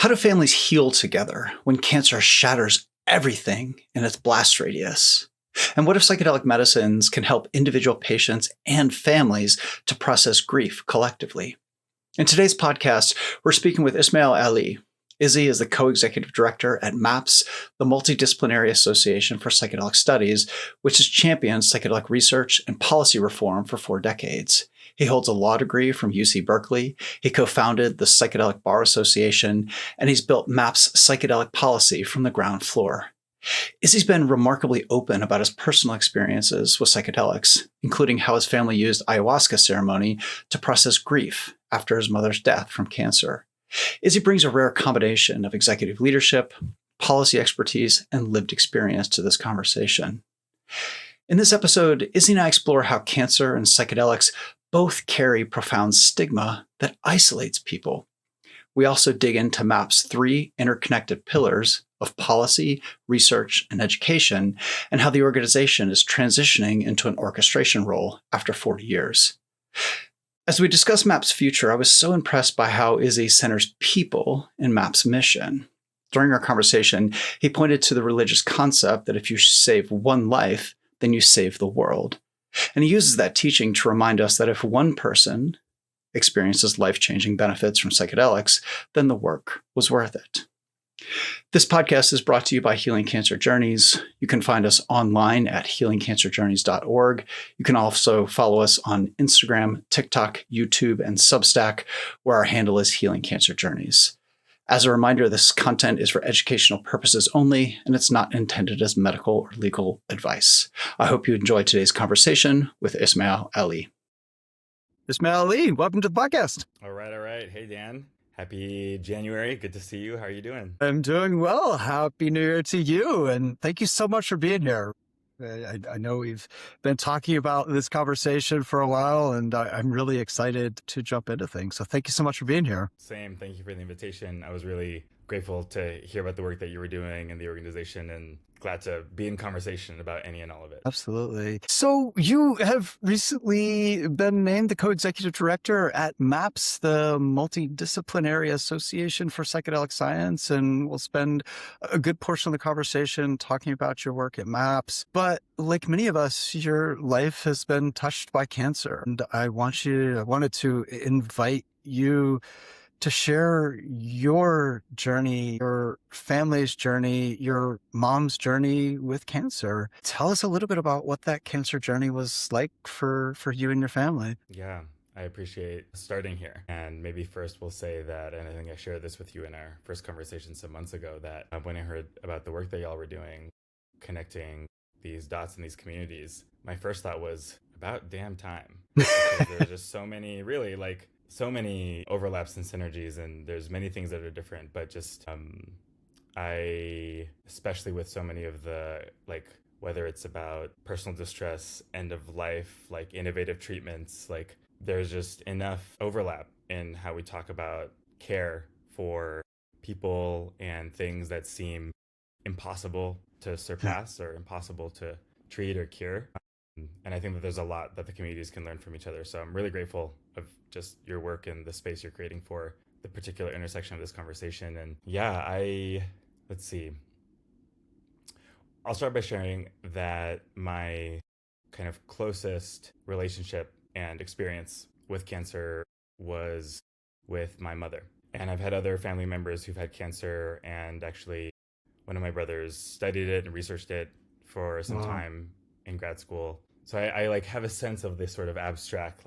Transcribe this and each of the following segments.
How do families heal together when cancer shatters everything in its blast radius? And what if psychedelic medicines can help individual patients and families to process grief collectively? In today's podcast, we're speaking with Ismail Ali. Izzy is the co-executive director at MAPS, the Multidisciplinary Association for Psychedelic Studies, which has championed psychedelic research and policy reform for 4 decades. He holds a law degree from UC Berkeley. He co-founded the Psychedelic Bar Association, and he's built MAPS psychedelic policy from the ground floor. Izzy's been remarkably open about his personal experiences with psychedelics, including how his family used ayahuasca ceremony to process grief after his mother's death from cancer. Izzy brings a rare combination of executive leadership, policy expertise, and lived experience to this conversation. In this episode, Izzy and I explore how cancer and psychedelics both carry profound stigma that isolates people. We also dig into MAP's 3 interconnected pillars of policy, research, and education, and how the organization is transitioning into an orchestration role after 40 years. As we discuss MAP's future, I was so impressed by how Izzy centers people in MAP's mission. During our conversation, he pointed to the religious concept that if you save one life, then you save the world. And he uses that teaching to remind us that if one person experiences life-changing benefits from psychedelics, then the work was worth it. This podcast is brought to you by Healing Cancer Journeys. You can find us online at healingcancerjourneys.org. You can also follow us on Instagram, TikTok, YouTube, and Substack, where our handle is Healing Cancer Journeys. As a reminder, this content is for educational purposes only, and it's not intended as medical or legal advice. I hope you enjoyed today's conversation with Ismail Ali. Ismail Ali, welcome to the podcast. All right. Hey, Dan. Happy January. Good to see you. How are you doing? I'm doing well. Happy New Year to you. And thank you so much for being here. I know we've been talking about this conversation for a while, and I'm really excited to jump into things. So thank you so much for being here. Same. Thank you for the invitation. I was really grateful to hear about the work that you were doing in the organization, and glad to be in conversation about any and all of it. Absolutely. So you have recently been named the co-executive director at MAPS, the Multidisciplinary Association for Psychedelic Science, and we'll spend a good portion of the conversation talking about your work at MAPS. But like many of us, your life has been touched by cancer, and I wanted to invite you to share your journey, your family's journey, your mom's journey with cancer. Tell us a little bit about what that cancer journey was like for you and your family. Yeah, I appreciate starting here. And maybe first we'll say that, and I think I shared this with you in our first conversation some months ago, that when I heard about the work that y'all were doing, connecting these dots in these communities, my first thought was about damn time. Because there's just so many, really, so many overlaps and synergies, and there's many things that are different, but just I, especially with so many of the, whether it's about personal distress, end of life, innovative treatments, there's just enough overlap in how we talk about care for people and things that seem impossible to surpass or impossible to treat or cure. And I think that there's a lot that the communities can learn from each other. So I'm really grateful of just your work and the space you're creating for the particular intersection of this conversation. And yeah, let's see. I'll start by sharing that my kind of closest relationship and experience with cancer was with my mother. And I've had other family members who've had cancer, and actually one of my brothers studied it and researched it for some time in grad school. So I have a sense of this sort of abstract,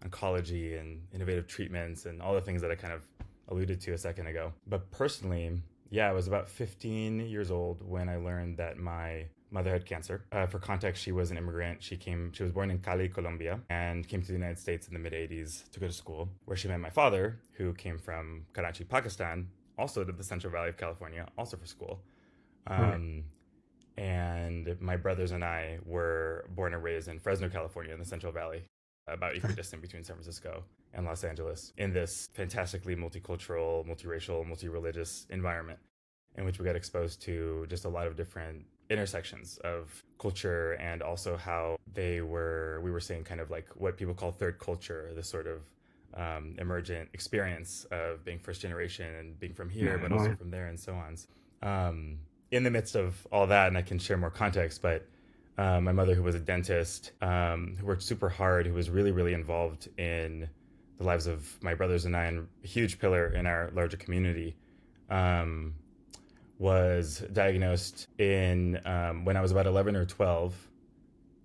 oncology and innovative treatments and all the things that I kind of alluded to a second ago. But personally, I was about 15 years old when I learned that my mother had cancer. For context, she was an immigrant. She was born in Cali, Colombia, and came to the United States in the mid-'80s to go to school, where she met my father, who came from Karachi, Pakistan, also to the Central Valley of California, also for school. And my brothers and I were born and raised in Fresno, California, in the Central Valley, about equidistant between San Francisco and Los Angeles, in this fantastically multicultural, multiracial, multi-religious environment in which we got exposed to just a lot of different intersections of culture, and also how we were seeing kind of what people call third culture, this sort of emergent experience of being first generation and being from here, but also from there and so on. In the midst of all that, and I can share more context, but my mother, who was a dentist, who worked super hard, who was really, really involved in the lives of my brothers and I, and a huge pillar in our larger community, was diagnosed in when I was about 11 or 12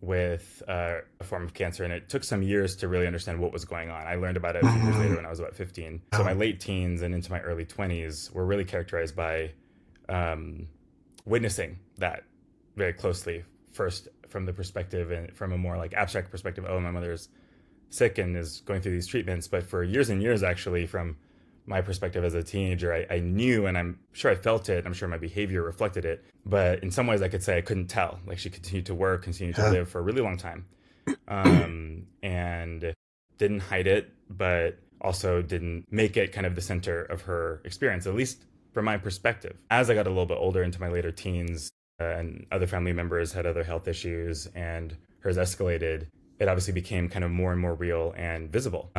with a form of cancer, and it took some years to really understand what was going on. I learned about it a few years later when I was about 15. So my late teens and into my early 20s were really characterized by witnessing that very closely, first from the perspective and from a more like abstract perspective, oh, my mother's sick and is going through these treatments. But for years and years, actually, from my perspective as a teenager, I knew, and I'm sure I felt it, I'm sure my behavior reflected it, but in some ways I could say I couldn't tell. Like, she continued to work, continued to live for a really long time, and didn't hide it, but also didn't make it kind of the center of her experience, at least from my perspective. As I got a little bit older, into my later teens, and other family members had other health issues and hers escalated, it obviously became kind of more and more real and visible,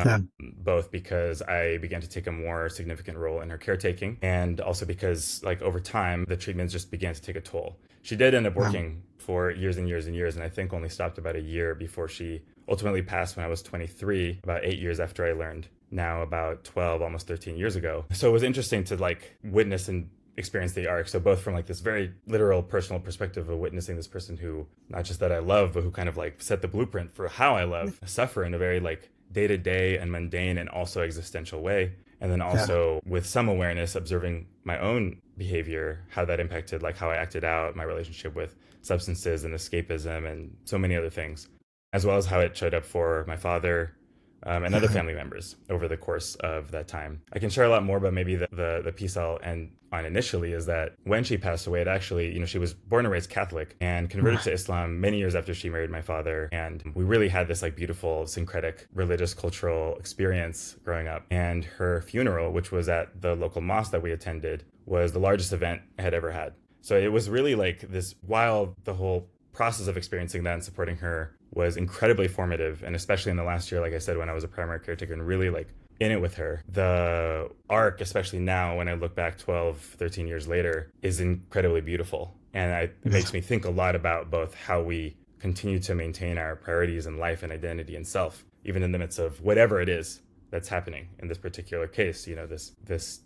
both because I began to take a more significant role in her caretaking, and also because, like, over time, the treatments just began to take a toll. She did end up working for years and years and years, and I think only stopped about a year before she ultimately passed when I was 23, about 8 years after I learned, now about 12, almost 13 years ago. So it was interesting to, like, witness and experience the arc. So both from like this very literal personal perspective of witnessing this person who, not just that I love, but who kind of like set the blueprint for how I love, suffer in a very like day-to-day and mundane and also existential way. And then also with some awareness, observing my own behavior, how that impacted like how I acted out, my relationship with substances and escapism and so many other things, as well as how it showed up for my father, and other family members over the course of that time. I can share a lot more, but maybe the piece I'll end on initially is that when she passed away, it actually, you know, she was born and raised Catholic and converted to Islam many years after she married my father. And we really had this like beautiful syncretic religious cultural experience growing up. And her funeral, which was at the local mosque that we attended, was the largest event I had ever had. So it was really like this, while the whole process of experiencing that and supporting her was incredibly formative, and especially in the last year, like I said, when I was a primary caretaker and really like in it with her, the arc, especially now when I look back 12, 13 years later, is incredibly beautiful. And it makes me think a lot about both how we continue to maintain our priorities in life and identity and self, even in the midst of whatever it is that's happening in this particular case, you know, this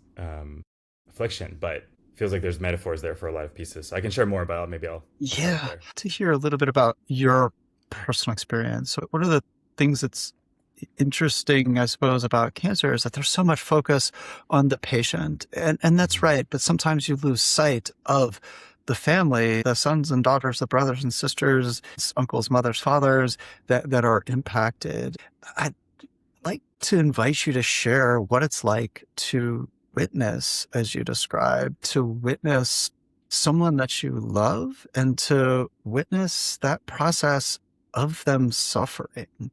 affliction, but feels like there's metaphors there for a lot of pieces. So I can share more about it. Maybe I'll to hear a little bit about your personal experience. So what are the things that's interesting, I suppose, about cancer is that there's so much focus on the patient, and that's right. But sometimes you lose sight of the family, the sons and daughters, the brothers and sisters, uncles, mothers, fathers that are impacted. I'd like to invite you to share what it's like to witness, as you described, to witness someone that you love and to witness that process of them suffering.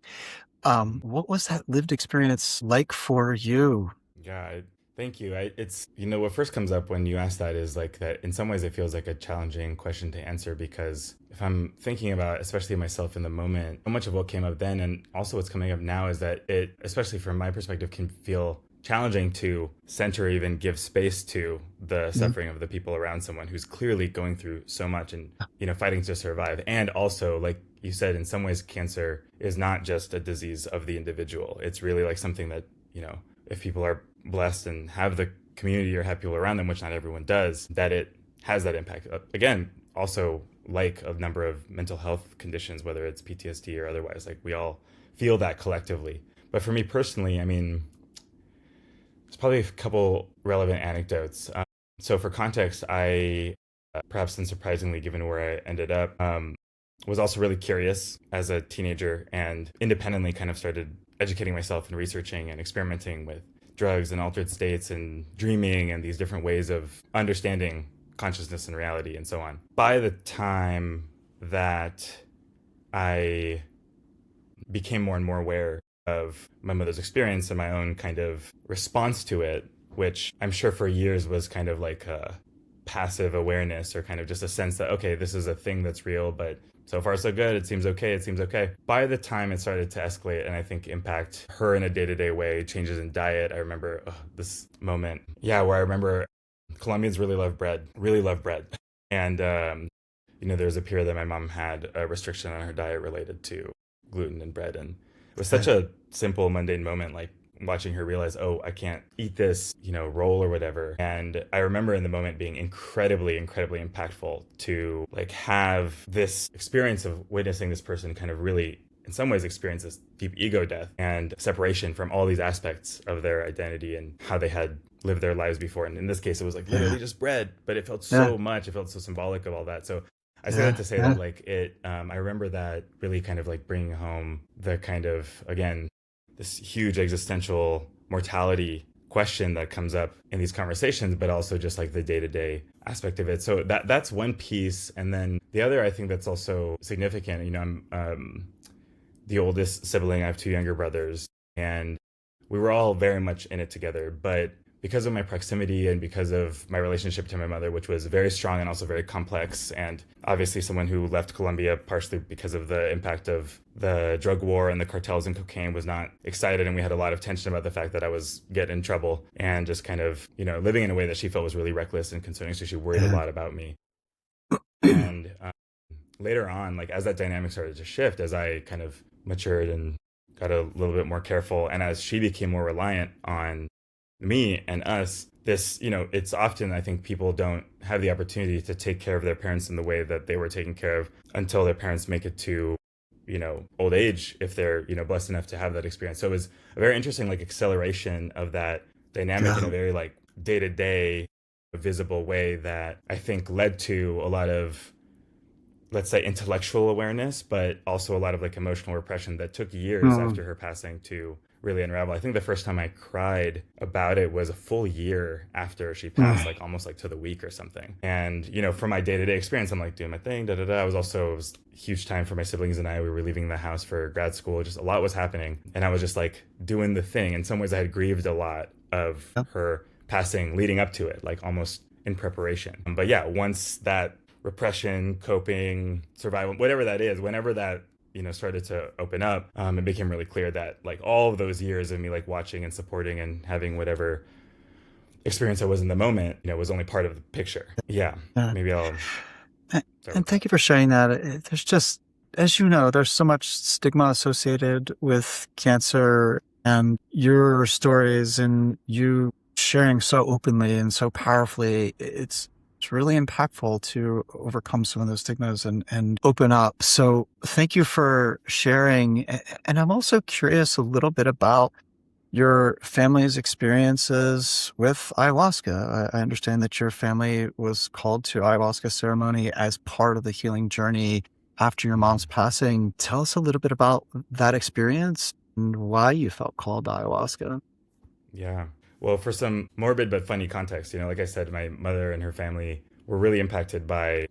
What was that lived experience like for you? Yeah, thank you. It's, you know, what first comes up when you ask that is like that in some ways it feels like a challenging question to answer, because if I'm thinking about, especially myself in the moment, so much of what came up then and also what's coming up now is that it, especially from my perspective, can feel challenging to center or even give space to the suffering of the people around someone who's clearly going through so much and, you know, fighting to survive. And also, like you said, in some ways, cancer is not just a disease of the individual. It's really like something that, you know, if people are blessed and have the community or have people around them, which not everyone does, that it has that impact. Again, also like a number of mental health conditions, whether it's PTSD or otherwise, like we all feel that collectively. But for me personally, I mean, there's probably a couple relevant anecdotes. So for context, I, perhaps unsurprisingly, given where I ended up, was also really curious as a teenager and independently kind of started educating myself and researching and experimenting with drugs and altered states and dreaming and these different ways of understanding consciousness and reality and so on. By the time that I became more and more aware of my mother's experience and my own kind of response to it, which I'm sure for years was kind of like a passive awareness or kind of just a sense that, okay, this is a thing that's real, but so far so good. It seems okay. It seems okay. By the time it started to escalate and I think impact her in a day-to-day way, changes in diet, I remember this moment, where I remember Colombians really love bread. And, there was a period that my mom had a restriction on her diet related to gluten and bread. And it was such a simple, mundane moment, like watching her realize, oh, I can't eat this, roll or whatever. And I remember in the moment being incredibly, incredibly impactful to like have this experience of witnessing this person kind of really, in some ways, experience this deep ego death and separation from all these aspects of their identity and how they had lived their lives before. And in this case, it was like literally just bread, but it felt so much, it felt so symbolic of all that. So I say that to say that like I remember that really kind of like bringing home the kind of, again, this huge existential mortality question that comes up in these conversations, but also just like the day-to-day aspect of it. So that's one piece. And then the other, I think that's also significant, I'm the oldest sibling. I have two younger brothers, and we were all very much in it together. But because of my proximity and because of my relationship to my mother, which was very strong and also very complex, and obviously someone who left Colombia partially because of the impact of the drug war and the cartels and cocaine, was not excited. And we had a lot of tension about the fact that I was getting in trouble and just kind of, living in a way that she felt was really reckless and concerning. So she worried a lot about me. And later on, like as that dynamic started to shift, as I kind of matured and got a little bit more careful, and as she became more reliant on me and us, this, it's often, I think people don't have the opportunity to take care of their parents in the way that they were taken care of until their parents make it to, old age, if they're, blessed enough to have that experience. So it was a very interesting, like, acceleration of that dynamic in a very, like, day-to-day visible way that I think led to a lot of, let's say, intellectual awareness, but also a lot of like emotional repression that took years after her passing to really unravel. I think the first time I cried about it was a full year after she passed, like almost like to the week or something. And, from my day-to-day experience, I'm like doing my thing, it was a huge time for my siblings and I. We were leaving the house for grad school. Just a lot was happening. And I was just like doing the thing. In some ways I had grieved a lot of her passing leading up to it, like almost in preparation. But yeah, once that repression, coping, survival, whatever that is, whenever that, started to open up, it became really clear that like all of those years of me like watching and supporting and having whatever experience I was in the moment, was only part of the picture. Yeah. Maybe I'll. And thank you for sharing that. There's just, as you know, there's so much stigma associated with cancer, and your stories and you sharing so openly and so powerfully, it's really impactful to overcome some of those stigmas and open up. So thank you for sharing. And I'm also curious a little bit about your family's experiences with ayahuasca. I understand that your family was called to ayahuasca ceremony as part of the healing journey after your mom's passing. Tell us a little bit about that experience and why you felt called to ayahuasca. Yeah. Well, for some morbid but funny context, like I said, my mother and her family were really impacted by,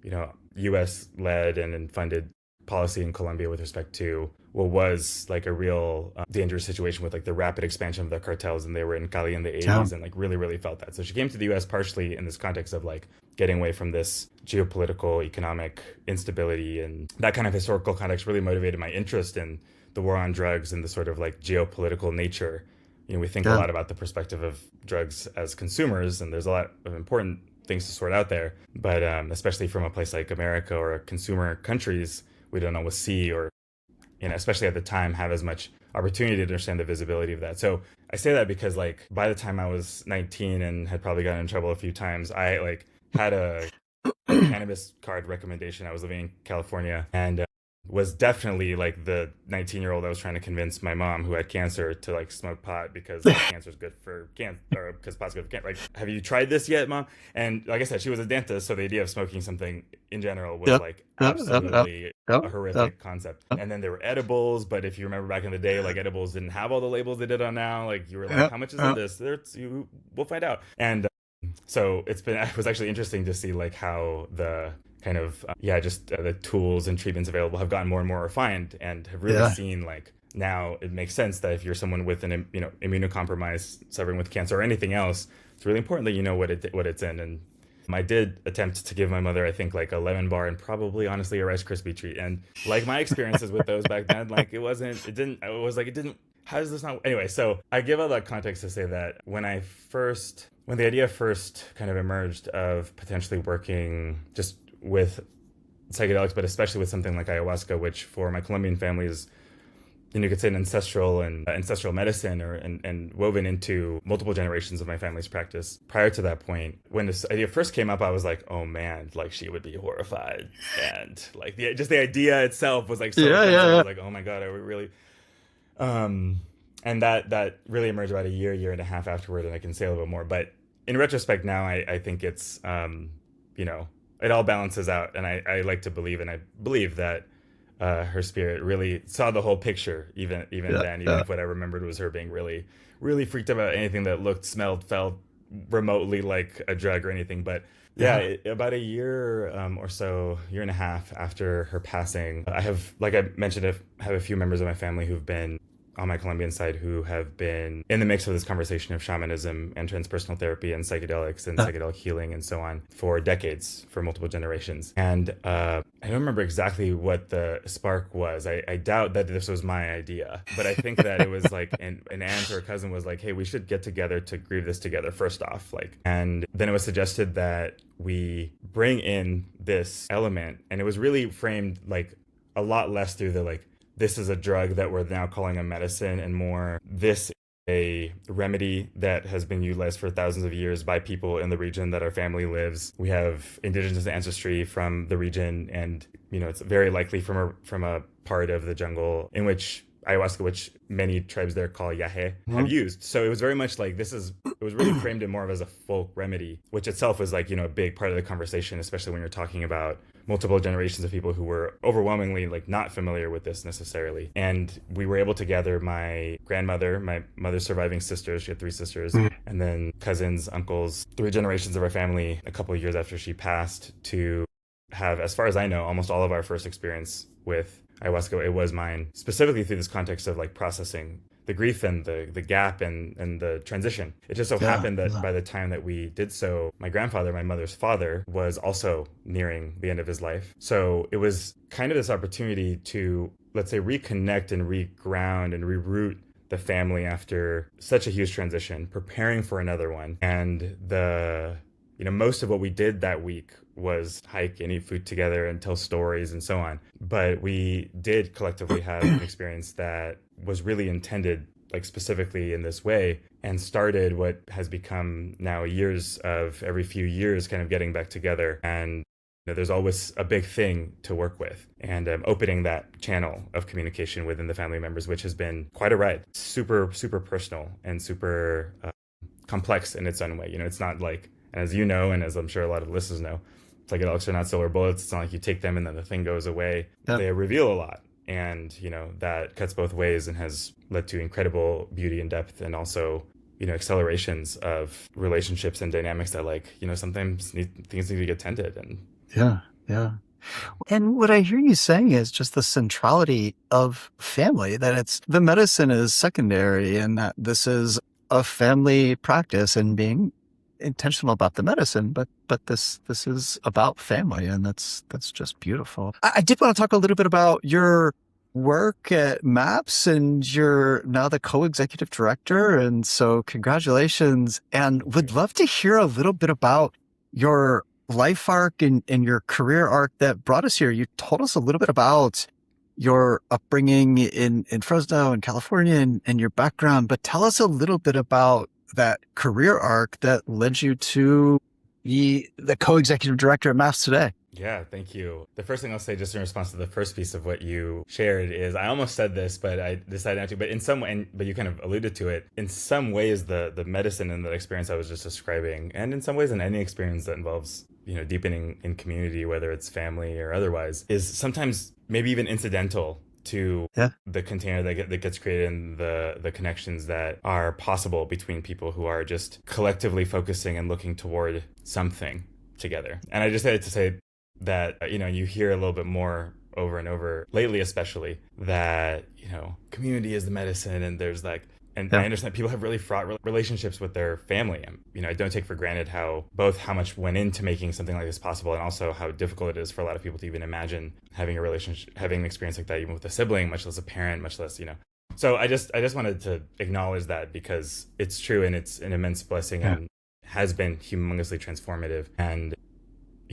U.S. led and funded policy in Colombia with respect to what was like a real dangerous situation with like the rapid expansion of the cartels. And they were in Cali in the 80s and like really, really felt that. So she came to the U.S. partially in this context of like getting away from this geopolitical, economic instability. And that kind of historical context really motivated my interest in the war on drugs and the sort of like geopolitical nature. We think a lot about the perspective of drugs as consumers, and there's a lot of important things to sort out there. But especially from a place like America or consumer countries, we don't always see or, especially at the time, have as much opportunity to understand the visibility of that. So I say that because like by the time I was 19 and had probably gotten in trouble a few times, I like had a cannabis card recommendation. I was living in California and was definitely like the 19-year-old I was trying to convince my mom, who had cancer, to like smoke pot because cancer is good for cancer, or because pot's good for cancer. Like, have you tried this yet, Mom? And like I said, she was a dentist, so the idea of smoking something in general was like absolutely a horrific concept. And then there were edibles, but if you remember back in the day, like edibles didn't have all the labels they did on now. Like you were like, how much is in this? We'll find out. And so it was actually interesting to see like how the kind of the tools and treatments available have gotten more and more refined, and have really seen like now it makes sense that if you're someone with an immunocompromised, suffering with cancer or anything else, it's really important that you know what it's in. And I did attempt to give my mother, I think, like a lemon bar and probably honestly a Rice Krispie treat. And like my experiences with those back then, like it didn't, how does this not, anyway, so I give all that context to say that when the idea first kind of emerged of potentially working just with psychedelics, but especially with something like ayahuasca, which for my Colombian family is, you could say an ancestral medicine, and woven into multiple generations of my family's practice. Prior to that point, when this idea first came up, I was like, oh man, like she would be horrified, and like the idea itself was like so I was like, oh my god, are we really? And that really emerged about a year and a half afterward, and I can say a little bit more. But in retrospect now, I think it's it all balances out, and I like to believe, and I believe that her spirit really saw the whole picture, even then, if what I remembered was her being really, really freaked out about anything that looked, smelled, felt remotely like a drug or anything. But about a year or so, year and a half after her passing, I have, like I mentioned, I have a few members of my family who've been on my Colombian side who have been in the mix of this conversation of shamanism and transpersonal therapy and psychedelics and psychedelic healing and so on for decades, for multiple generations. And I don't remember exactly what the spark was. I doubt that this was my idea, but I think that it was like an aunt or a cousin was like, hey, we should get together to grieve this together first off. And then it was suggested that we bring in this element, and it was really framed like a lot less through the like, this is a drug that we're now calling a medicine, and more, this is a remedy that has been utilized for thousands of years by people in the region that our family lives. We have indigenous ancestry from the region, and it's very likely from a part of the jungle in which ayahuasca, which many tribes there call yahe, have used. So it was very much like it was really framed in more of as a folk remedy, which itself was like, a big part of the conversation, especially when you're talking about multiple generations of people who were overwhelmingly like not familiar with this necessarily. And we were able to gather my grandmother, my mother's surviving sisters, she had 3 sisters, and then cousins, uncles, 3 generations of our family a couple of years after she passed, to have, as far as I know, almost all of our first experience with ayahuasca. It was mine, specifically through this context of like processing the grief and the gap and the transition. It just so happened that by the time that we did so, my grandfather, my mother's father, was also nearing the end of his life. So it was kind of this opportunity to, let's say, reconnect and reground and reroot the family after such a huge transition, preparing for another one. And most of what we did that week was hike and eat food together and tell stories and so on. But we did collectively have an experience that was really intended, like specifically in this way, and started what has become now years of every few years kind of getting back together. And there's always a big thing to work with, and opening that channel of communication within the family members, which has been quite a ride. Super, super personal and super complex in its own way. It's not like, and as you know, and as I'm sure a lot of listeners know, psychedelics are not silver bullets. It's not like you take them and then the thing goes away. They reveal a lot. And, that cuts both ways and has led to incredible beauty and depth, and also, accelerations of relationships and dynamics that sometimes things need to get tended. And yeah. And what I hear you saying is just the centrality of family, that the medicine is secondary, and that this is a family practice, and being intentional about the medicine, but this is about family, and that's just beautiful. I did want to talk a little bit about your work at MAPS, and you're now the co-executive director, and so congratulations, and would love to hear a little bit about your life arc and your career arc that brought us here. You told us a little bit about your upbringing in Fresno and California and your background, but tell us a little bit about that career arc that led you to be the co-executive director at MAPS today. Yeah, thank you. The first thing I'll say, just in response to the first piece of what you shared, is I almost said this, but I decided not to. But in some way, but you kind of alluded to it. In some ways, the medicine and the experience I was just describing, and in some ways, in any experience that involves deepening in community, whether it's family or otherwise, is sometimes maybe even incidental to the container that gets created, and the connections that are possible between people who are just collectively focusing and looking toward something together. And I just had to say that, you hear a little bit more over and over lately, especially, that, community is the medicine, and there's like And I understand people have really fraught relationships with their family. And, I don't take for granted how much went into making something like this possible, and also how difficult it is for a lot of people to even imagine having a relationship, having an experience like that, even with a sibling, much less a parent, much less. So I just wanted to acknowledge that, because it's true, and it's an immense blessing and has been humongously transformative. And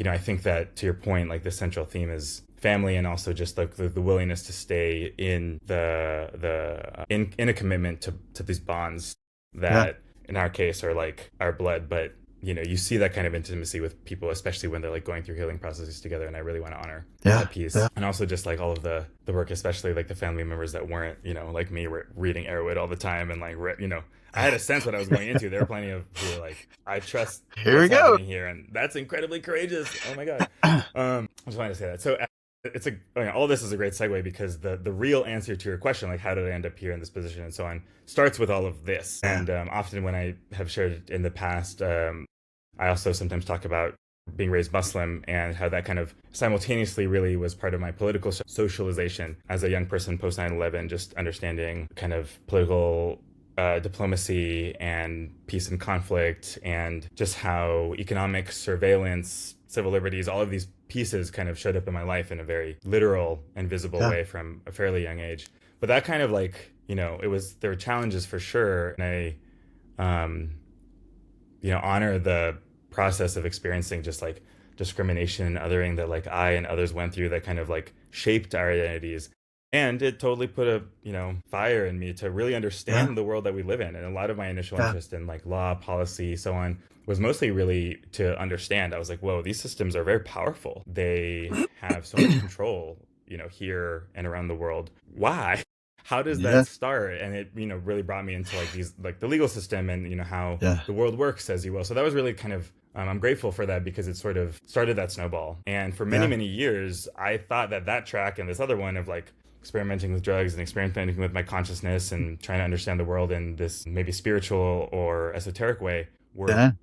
I think that, to your point, like, the central theme is family, and also just like the willingness to stay in in a commitment to these bonds that in our case are like our blood. But you see that kind of intimacy with people, especially when they're like going through healing processes together, and I really want to honor that piece. And also just like all of the work, especially like the family members that weren't like me, were reading Erowid all the time, and like I had a sense what I was going into. There were plenty of who were like, I trust here we go here, and that's incredibly courageous. Oh my god. I just wanted to say that. So it's all this is a great segue, because the real answer to your question, like how did I end up here in this position and so on, starts with all of this. And often when I have shared in the past, I also sometimes talk about being raised Muslim, and how that kind of simultaneously really was part of my political socialization as a young person post 9/11, just understanding kind of political diplomacy and peace and conflict, and just how economic surveillance, civil liberties, all of these pieces kind of showed up in my life in a very literal and visible way from a fairly young age. But that kind of like, there were challenges for sure. And I, honor the process of experiencing just like discrimination and othering that like I and others went through, that kind of like shaped our identities. And it totally put a, fire in me to really understand the world that we live in. And a lot of my initial interest in like law, policy, so on, was mostly really to understand. I was like, whoa, these systems are very powerful. They have so much control, here and around the world. Why? How does that start? And it, really brought me into like these, like the legal system, and, how the world works, as you will. So that was really kind of, I'm grateful for that, because it sort of started that snowball. And for many, many years, I thought that track and this other one of like experimenting with drugs and experimenting with my consciousness and trying to understand the world in this maybe spiritual or esoteric way were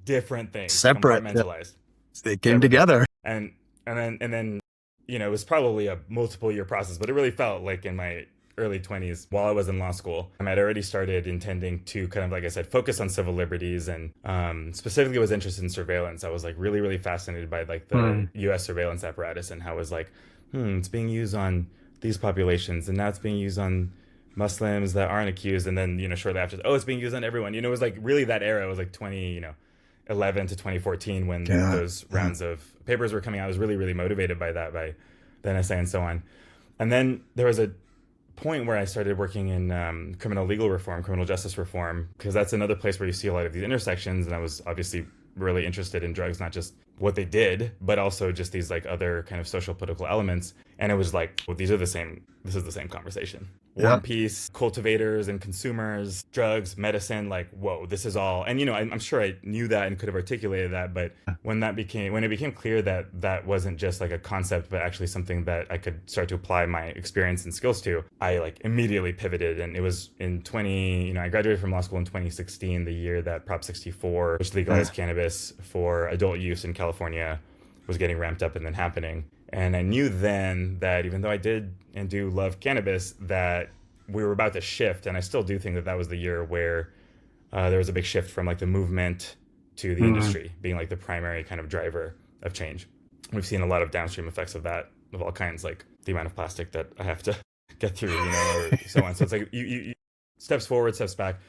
different things, separate, compartmentalized. They came together. And then it was probably a multiple year process, but it really felt like in my early 20s, while I was in law school, I'd already started intending to kind of, like I said, focus on civil liberties, and specifically was interested in surveillance. I was like really, really fascinated by like the US surveillance apparatus, and how it was like, it's being used on these populations, and now it's being used on Muslims that aren't accused, and then shortly after, it's being used on everyone. It was like really that era. It was like 2011 to 2014 when those rounds of papers were coming out. I was really, really motivated by that, by the NSA and so on. And then there was a point where I started working in criminal legal reform, criminal justice reform, because that's another place where you see a lot of these intersections. And I was obviously really interested in drugs, not just what they did, but also just these like other kind of social political elements. And it was like, well, this is the same conversation. War and peace, cultivators and consumers, drugs, medicine, like, whoa, this is all. And, I'm sure I knew that and could have articulated that. But when it became clear that that wasn't just like a concept, but actually something that I could start to apply my experience and skills to, I like immediately pivoted. And it was in I graduated from law school in 2016, the year that Prop 64, which legalized cannabis for adult use in California, was getting ramped up and then happening. And I knew then that even though I did and do love cannabis, that we were about to shift. And I still do think that was the year where there was a big shift from like the movement to the industry being like the primary kind of driver of change. We've seen a lot of downstream effects of that, of all kinds, like the amount of plastic that I have to get through, or so on. So it's like you steps forward, steps back.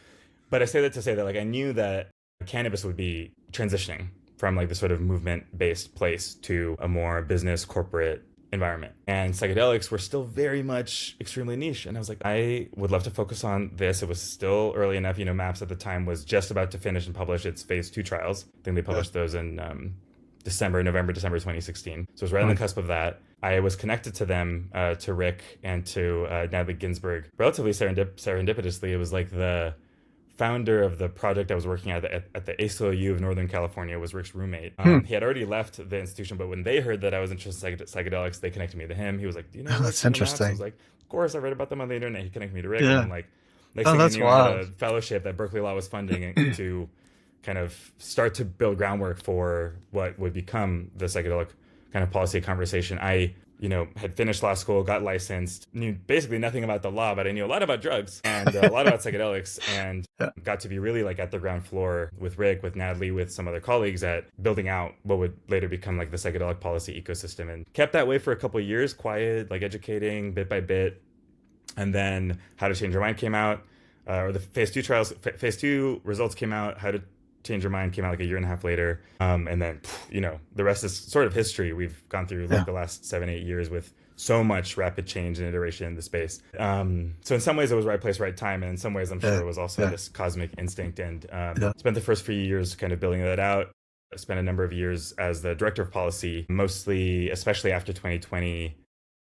But I say that to say that like I knew that cannabis would be transitioning from like the sort of movement-based place to a more business corporate environment. And psychedelics were still very much extremely niche. And I was like, I would love to focus on this. It was still early enough. MAPS at the time was just about to finish and publish its phase 2 trials. I think they published those in November, December 2016. So it was right on the cusp of that. I was connected to them, to Rick and to Natalie Ginsburg. Relatively serendipitously, it was like the founder of the project I was working at the ACLU of Northern California was Rick's roommate. He had already left the institution, but when they heard that I was interested in psychedelics, they connected me to him. He was like, do you know that's interesting. I was like, of course, I read about them on the internet. He connected me to Rick. And like, next thing that's I knew, wild. I had a fellowship that Berkeley Law was funding to kind of start to build groundwork for what would become the psychedelic kind of policy conversation. I had finished law school, got licensed, knew basically nothing about the law, but I knew a lot about drugs and a lot about psychedelics, and got to be really like at the ground floor with Rick, with Natalie, with some other colleagues at building out what would later become like the psychedelic policy ecosystem, and kept that way for a couple of years, quiet, like educating bit by bit. And then How to Change Your Mind came out, or the phase 2 results came out. How to Change Your Mind came out like a year and a half later. And then, the rest is sort of history. We've gone through like the last 7-8 years with so much rapid change and iteration in the space. So in some ways it was right place, right time. And in some ways I'm sure it was also this cosmic instinct. And spent the first few years kind of building that out. I spent a number of years as the director of policy, mostly, especially after 2020,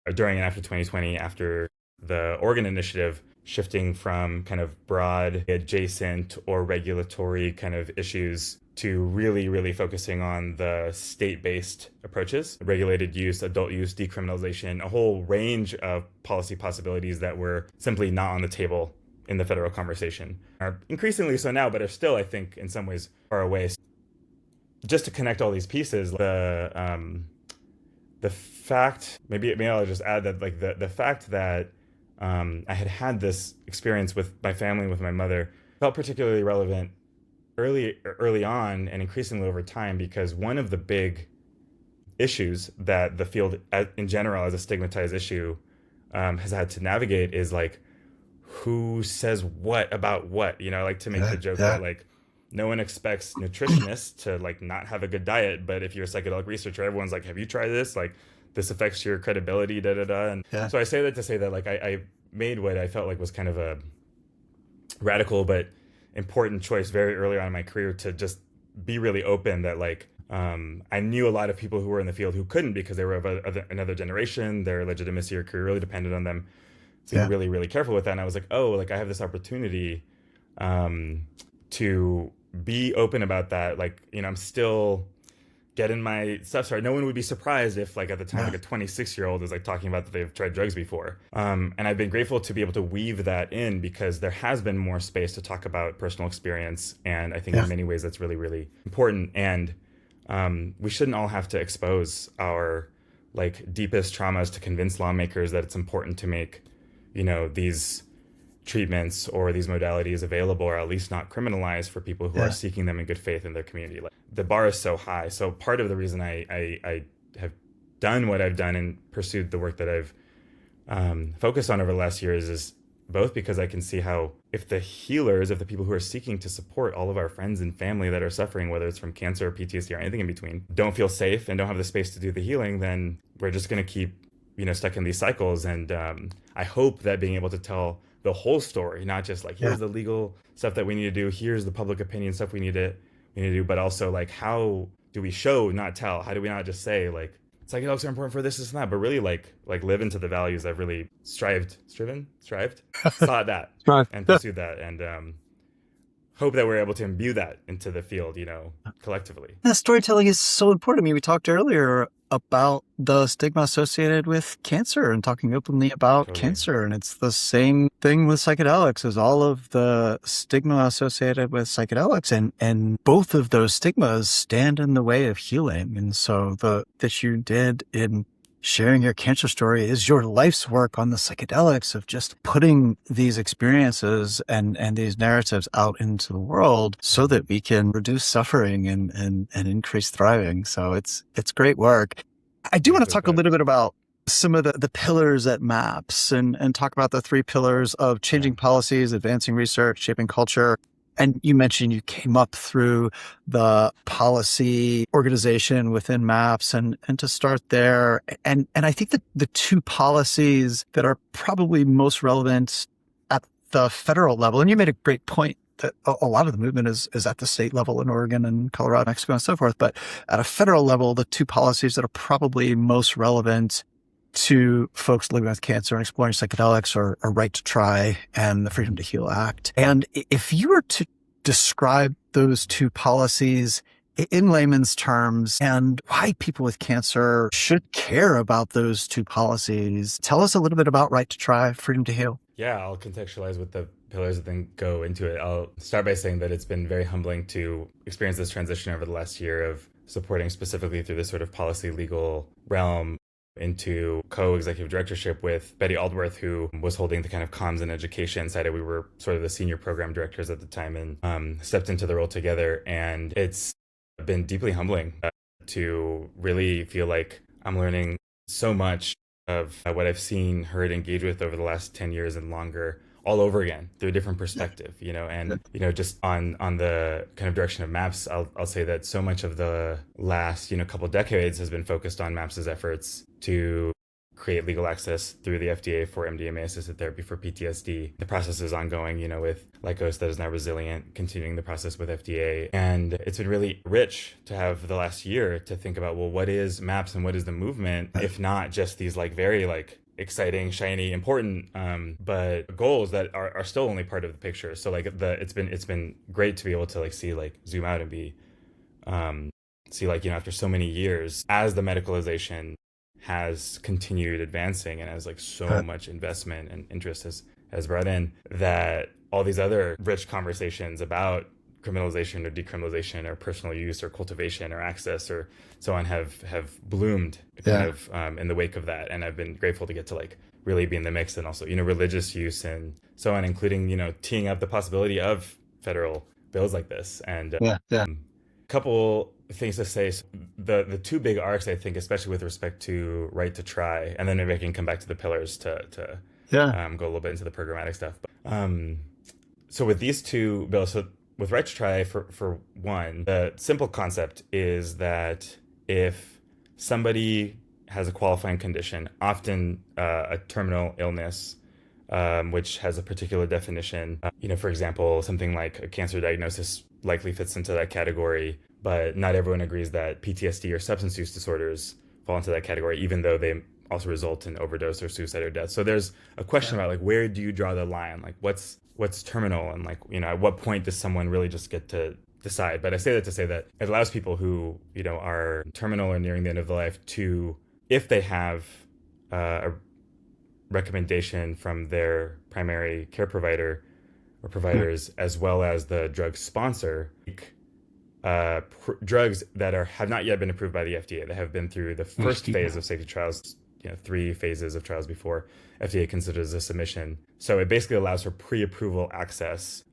or during and after 2020, after the Oregon initiative, shifting from kind of broad adjacent or regulatory kind of issues to really, really focusing on the state-based approaches, regulated use, adult use, decriminalization, a whole range of policy possibilities that were simply not on the table in the federal conversation. Are increasingly so now, but are still, I think, in some ways far away. Just to connect all these pieces, the fact, maybe I'll just add that like the fact that I had this experience with my family, with my mother, felt particularly relevant early on and increasingly over time, because one of the big issues that the field in general as a stigmatized issue has had to navigate is like, who says what about what? I like to make the joke that like no one expects nutritionists to like not have a good diet, but if you're a psychedelic researcher, everyone's like, have you tried this? Like, this affects your credibility, And so I say that to say that like I made what I felt like was kind of a radical but important choice very early on in my career to just be really open that like I knew a lot of people who were in the field who couldn't because they were of another generation, their legitimacy or career really depended on them being really, really careful with that. And I was like, oh, like I have this opportunity to be open about that. Like, I'm still getting my stuff started. No one would be surprised if like at the time like a 26-year-old is like talking about that they've tried drugs before. And I've been grateful to be able to weave that in because there has been more space to talk about personal experience. And I think in many ways that's really, really important. And we shouldn't all have to expose our like deepest traumas to convince lawmakers that it's important to make, these treatments or these modalities available, or at least not criminalized for people who are seeking them in good faith in their community. Like, the bar is so high. So part of the reason I have done what I've done and pursued the work that I've focused on over the last years is both because I can see how if the people who are seeking to support all of our friends and family that are suffering, whether it's from cancer or PTSD or anything in between, don't feel safe and don't have the space to do the healing, then we're just going to keep, stuck in these cycles. And I hope that being able to tell the whole story, not just like, here's the legal stuff that we need to do, here's the public opinion stuff we need to do, but also like, how do we show, not tell? How do we not just say like, psychedelics are important for this and that, but really like live into the values I've really thought that and pursued that, and hope that we're able to imbue that into the field, collectively. The storytelling is so important. I mean, we talked earlier about the stigma associated with cancer and talking openly about cancer. And it's the same thing with psychedelics as all of the stigma associated with psychedelics. And both of those stigmas stand in the way of healing. And so that you did in sharing your cancer story is your life's work on the psychedelics of just putting these experiences and these narratives out into the world so that we can reduce suffering and increase thriving. So it's great work. I do want to talk a little bit about some of the pillars at MAPS and talk about the 3 pillars of changing policies, advancing research, shaping culture. And you mentioned you came up through the policy organization within MAPS and to start there. And I think that the 2 policies that are probably most relevant at the federal level, and you made a great point that a lot of the movement is at the state level in Oregon and Colorado, Mexico, and so forth. But at a federal level, the 2 policies that are probably most relevant to folks living with cancer and exploring psychedelics are Right to Try and the Freedom to Heal Act. And if you were to describe those 2 policies in layman's terms and why people with cancer should care about those 2 policies, tell us a little bit about Right to Try, Freedom to Heal. Yeah, I'll contextualize with the pillars and then go into it. I'll start by saying that it's been very humbling to experience this transition over the last year of supporting specifically through this sort of policy legal realm into co-executive directorship with Betty Aldworth, who was holding the kind of comms and education side. We were sort of the senior program directors at the time, and stepped into the role together. And it's been deeply humbling to really feel like I'm learning so much of what I've seen, heard, engaged with over the last 10 years and longer, all over again through a different perspective, and just on the kind of direction of MAPS, I'll say that so much of the last couple of decades has been focused on MAPS's efforts to create legal access through the FDA for MDMA assisted therapy for PTSD. The process is ongoing, with Lycos that is now resilient, continuing the process with FDA. And it's been really rich to have the last year to think about, well, what is MAPS and what is the movement, if not just these very exciting, shiny, important, but goals that are still only part of the picture. So it's been great to be able to see zoom out and be see after so many years, as the medicalization has continued advancing and as so much investment and interest has brought in, that all these other rich conversations about criminalization or decriminalization or personal use or cultivation or access or so on have bloomed kind of in the wake of that. And I've been grateful to get to really be in the mix, and also religious use and so on, including teeing up the possibility of federal bills like this. And couple things to say. So the two big arcs, I think, especially with respect to right to try, and then maybe I can come back to the pillars to go a little bit into the programmatic stuff. But, so with these two bills, so with right to try, for one, the simple concept is that if somebody has a qualifying condition, often a terminal illness, which has a particular definition, for example, something like a cancer diagnosis likely fits into that category, but not everyone agrees that PTSD or substance use disorders fall into that category, even though they also result in overdose or suicide or death. So there's a question about where do you draw the line? What's terminal, and at what point does someone really just get to decide? But I say that to say that it allows people who are terminal or nearing the end of their life to, if they have a recommendation from their primary care provider or providers, as well as the drug sponsor, drugs that have not yet been approved by the FDA, that have been through the first phase of safety trials, 3 phases of trials before FDA considers a submission. So it basically allows for pre-approval access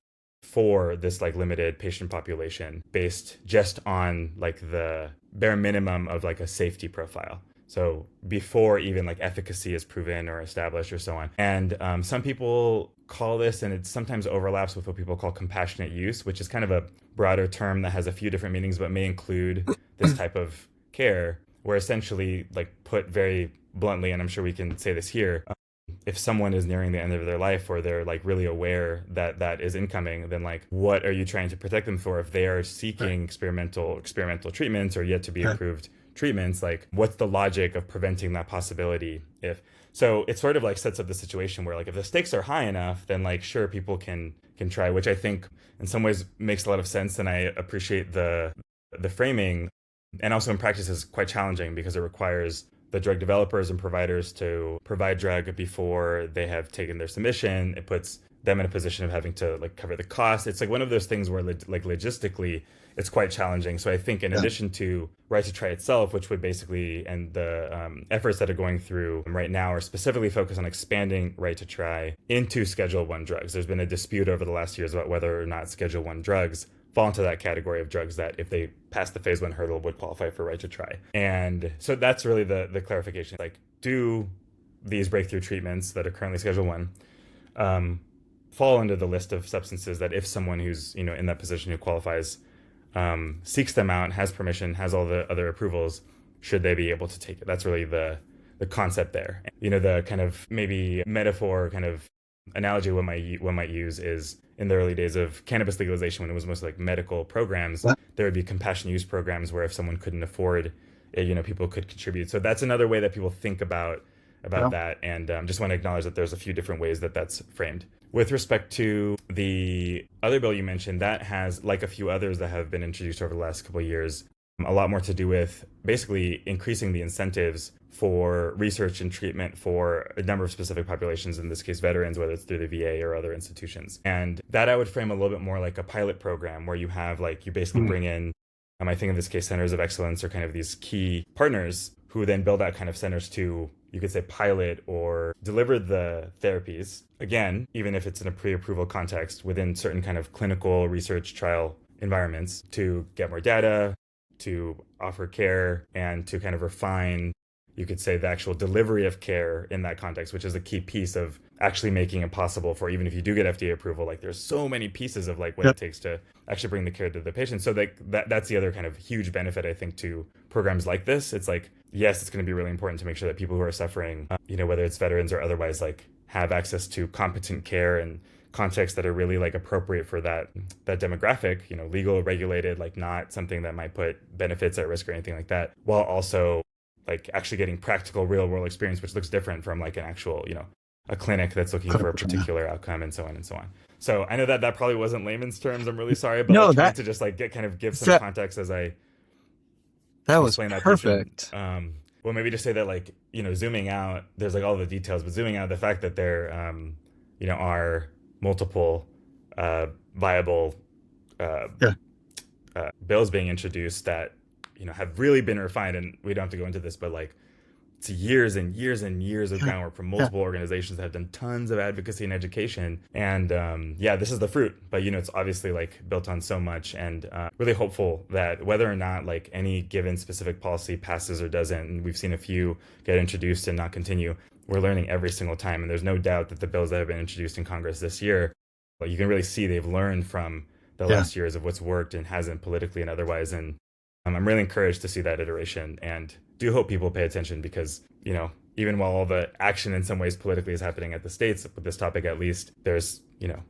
for this limited patient population based just on the bare minimum of a safety profile. So before even efficacy is proven or established or so on. And some people call this, and it sometimes overlaps with what people call compassionate use, which is kind of a broader term that has a few different meanings, but may include this type of care, where essentially, put very bluntly, and I'm sure we can say this here, if someone is nearing the end of their life, or they're really aware that that is incoming, then what are you trying to protect them for? If they are seeking experimental treatments or yet to be approved treatments, what's the logic of preventing that possibility? So it sort of sets up the situation where if the stakes are high enough, then sure, people can try, which I think in some ways makes a lot of sense, and I appreciate the framing, and also in practice is quite challenging because it requires the drug developers and providers to provide drug before they have taken their submission. It puts them in a position of having to cover the cost. It's one of those things where logistically it's quite challenging. So I think in addition to right to try itself, which would basically, and the efforts that are going through right now are specifically focused on expanding right to try into Schedule I drugs. There's been a dispute over the last years about whether or not Schedule I drugs fall into that category of drugs that, if they pass the phase 1 hurdle, would qualify for right to try. And so that's really the clarification. Do these breakthrough treatments that are currently Schedule I fall under the list of substances that, if someone who's in that position who qualifies seeks them out, has permission, has all the other approvals, should they be able to take it? That's really the concept there. The kind of maybe metaphor, kind of analogy one might use is, in the early days of cannabis legalization, when it was mostly medical programs, there would be compassionate use programs where if someone couldn't afford it, people could contribute. So that's another way that people think about that. And just want to acknowledge that there's a few different ways that that's framed. With respect to the other bill you mentioned, that has, like a few others that have been introduced over the last couple of years, a lot more to do with basically increasing the incentives for research and treatment for a number of specific populations, in this case veterans, whether it's through the VA or other institutions. And that I would frame a little bit more like a pilot program, where you have you basically bring in, I think in this case, centers of excellence, or kind of these key partners who then build out kind of centers to, you could say, pilot or deliver the therapies. Again, even if it's in a pre-approval context within certain kind of clinical research trial environments, to get more data, to offer care, and to kind of refine, you could say, the actual delivery of care in that context, which is a key piece of actually making it possible for, even if you do get FDA approval, like there's so many pieces of like what it takes to actually bring the care to the patient. So that's the other kind of huge benefit, I think, to programs like this. It's like, yes, it's going to be really important to make sure that people who are suffering, whether it's veterans or otherwise, like have access to competent care and contexts that are really like appropriate for that demographic, legal, regulated, like not something that might put benefits at risk or anything like that, while also like actually getting practical real world experience, which looks different from like an actual, a clinic that's looking for a particular outcome and so on and so on. So I know that probably wasn't layman's terms. I'm really sorry, but no, trying to just like give some context as I explain that perfect. Well, maybe just say that like, zooming out, there's like all the details, but zooming out, the fact that there, are multiple viable bills being introduced that have really been refined, and we don't have to go into this, but like it's years and years and years of groundwork from multiple organizations that have done tons of advocacy and education, and this is the fruit, but it's obviously like built on so much, and really hopeful that whether or not like any given specific policy passes or doesn't, and we've seen a few get introduced and not continue, we're learning every single time, and there's no doubt that the bills that have been introduced in Congress this year, well, you can really see they've learned from the last years of what's worked and hasn't politically and otherwise, and I'm really encouraged to see that iteration, and do hope people pay attention because, even while all the action in some ways politically is happening at the states, with this topic at least, there's,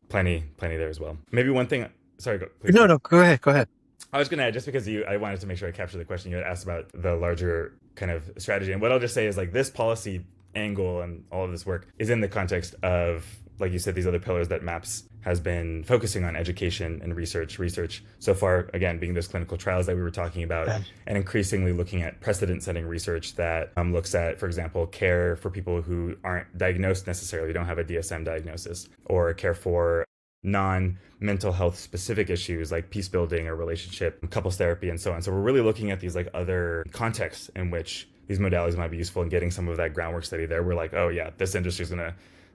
plenty there as well. Maybe one thing, sorry, please. No, go ahead. I was going to add, just because I wanted to make sure I captured the question you had asked about the larger kind of strategy. And what I'll just say is like this policy angle and all of this work is in the context of, like you said, these other pillars that MAPS has been focusing on: education and research so far, again, being those clinical trials that we were talking about, and increasingly looking at precedent-setting research that looks at, for example, care for people who aren't diagnosed necessarily, don't have a DSM diagnosis, or care for non-mental health specific issues like peace building or relationship, couples therapy, and so on. So we're really looking at these like other contexts in which these modalities might be useful, and getting some of that groundwork study there. We're like, oh yeah, this industry's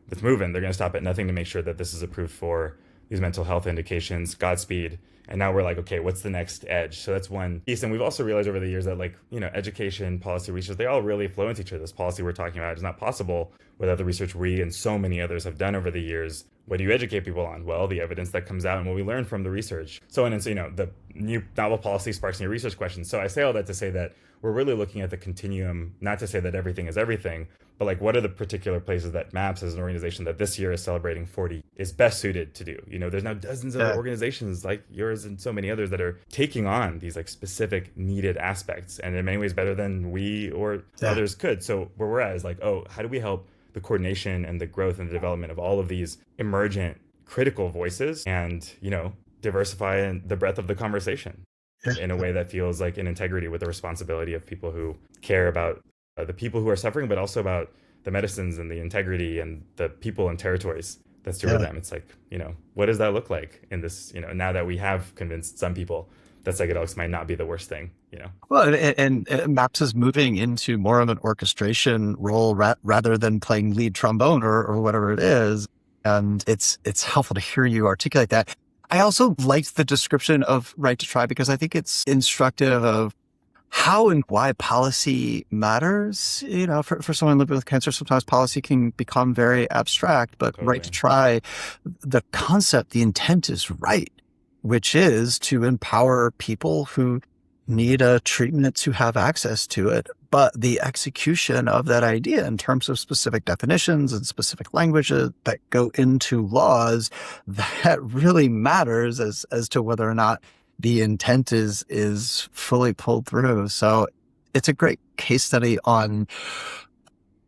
it's moving. They're going to stop at nothing to make sure that this is approved for these mental health indications. Godspeed. And now we're like, okay, what's the next edge? So that's one piece. And we've also realized over the years that like, education, policy, research, they all really flow into each other. This policy we're talking about is not possible without the research we and so many others have done over the years. What do you educate people on? Well, the evidence that comes out and what we learn from the research. So, and so, the new novel policy sparks new research questions. So I say all that to say that we're really looking at the continuum, not to say that everything is everything, but like what are the particular places that MAPS as an organization that this year is celebrating 40 is best suited to do? There's now dozens of organizations like yours and so many others that are taking on these like specific needed aspects, and in many ways better than we or others could. So where we're at is like, oh, how do we help the coordination and the growth and the development of all of these emergent critical voices, and, diversify the breadth of the conversation in a way that feels like in integrity with the responsibility of people who care about the people who are suffering, but also about the medicines and the integrity and the people and territories that steward them. It's like, what does that look like in this, now that we have convinced some people that psychedelics might not be the worst thing, Well, and MAPS is moving into more of an orchestration role rather than playing lead trombone or whatever it is. And it's helpful to hear you articulate that. I also liked the description of Right to Try because I think it's instructive of how and why policy matters. For someone living with cancer, sometimes policy can become very abstract, but totally. Right to Try, the concept, the intent is right, which is to empower people who need a treatment to have access to it. But the execution of that idea in terms of specific definitions and specific languages that go into laws, that really matters as to whether or not the intent is fully pulled through. So it's a great case study on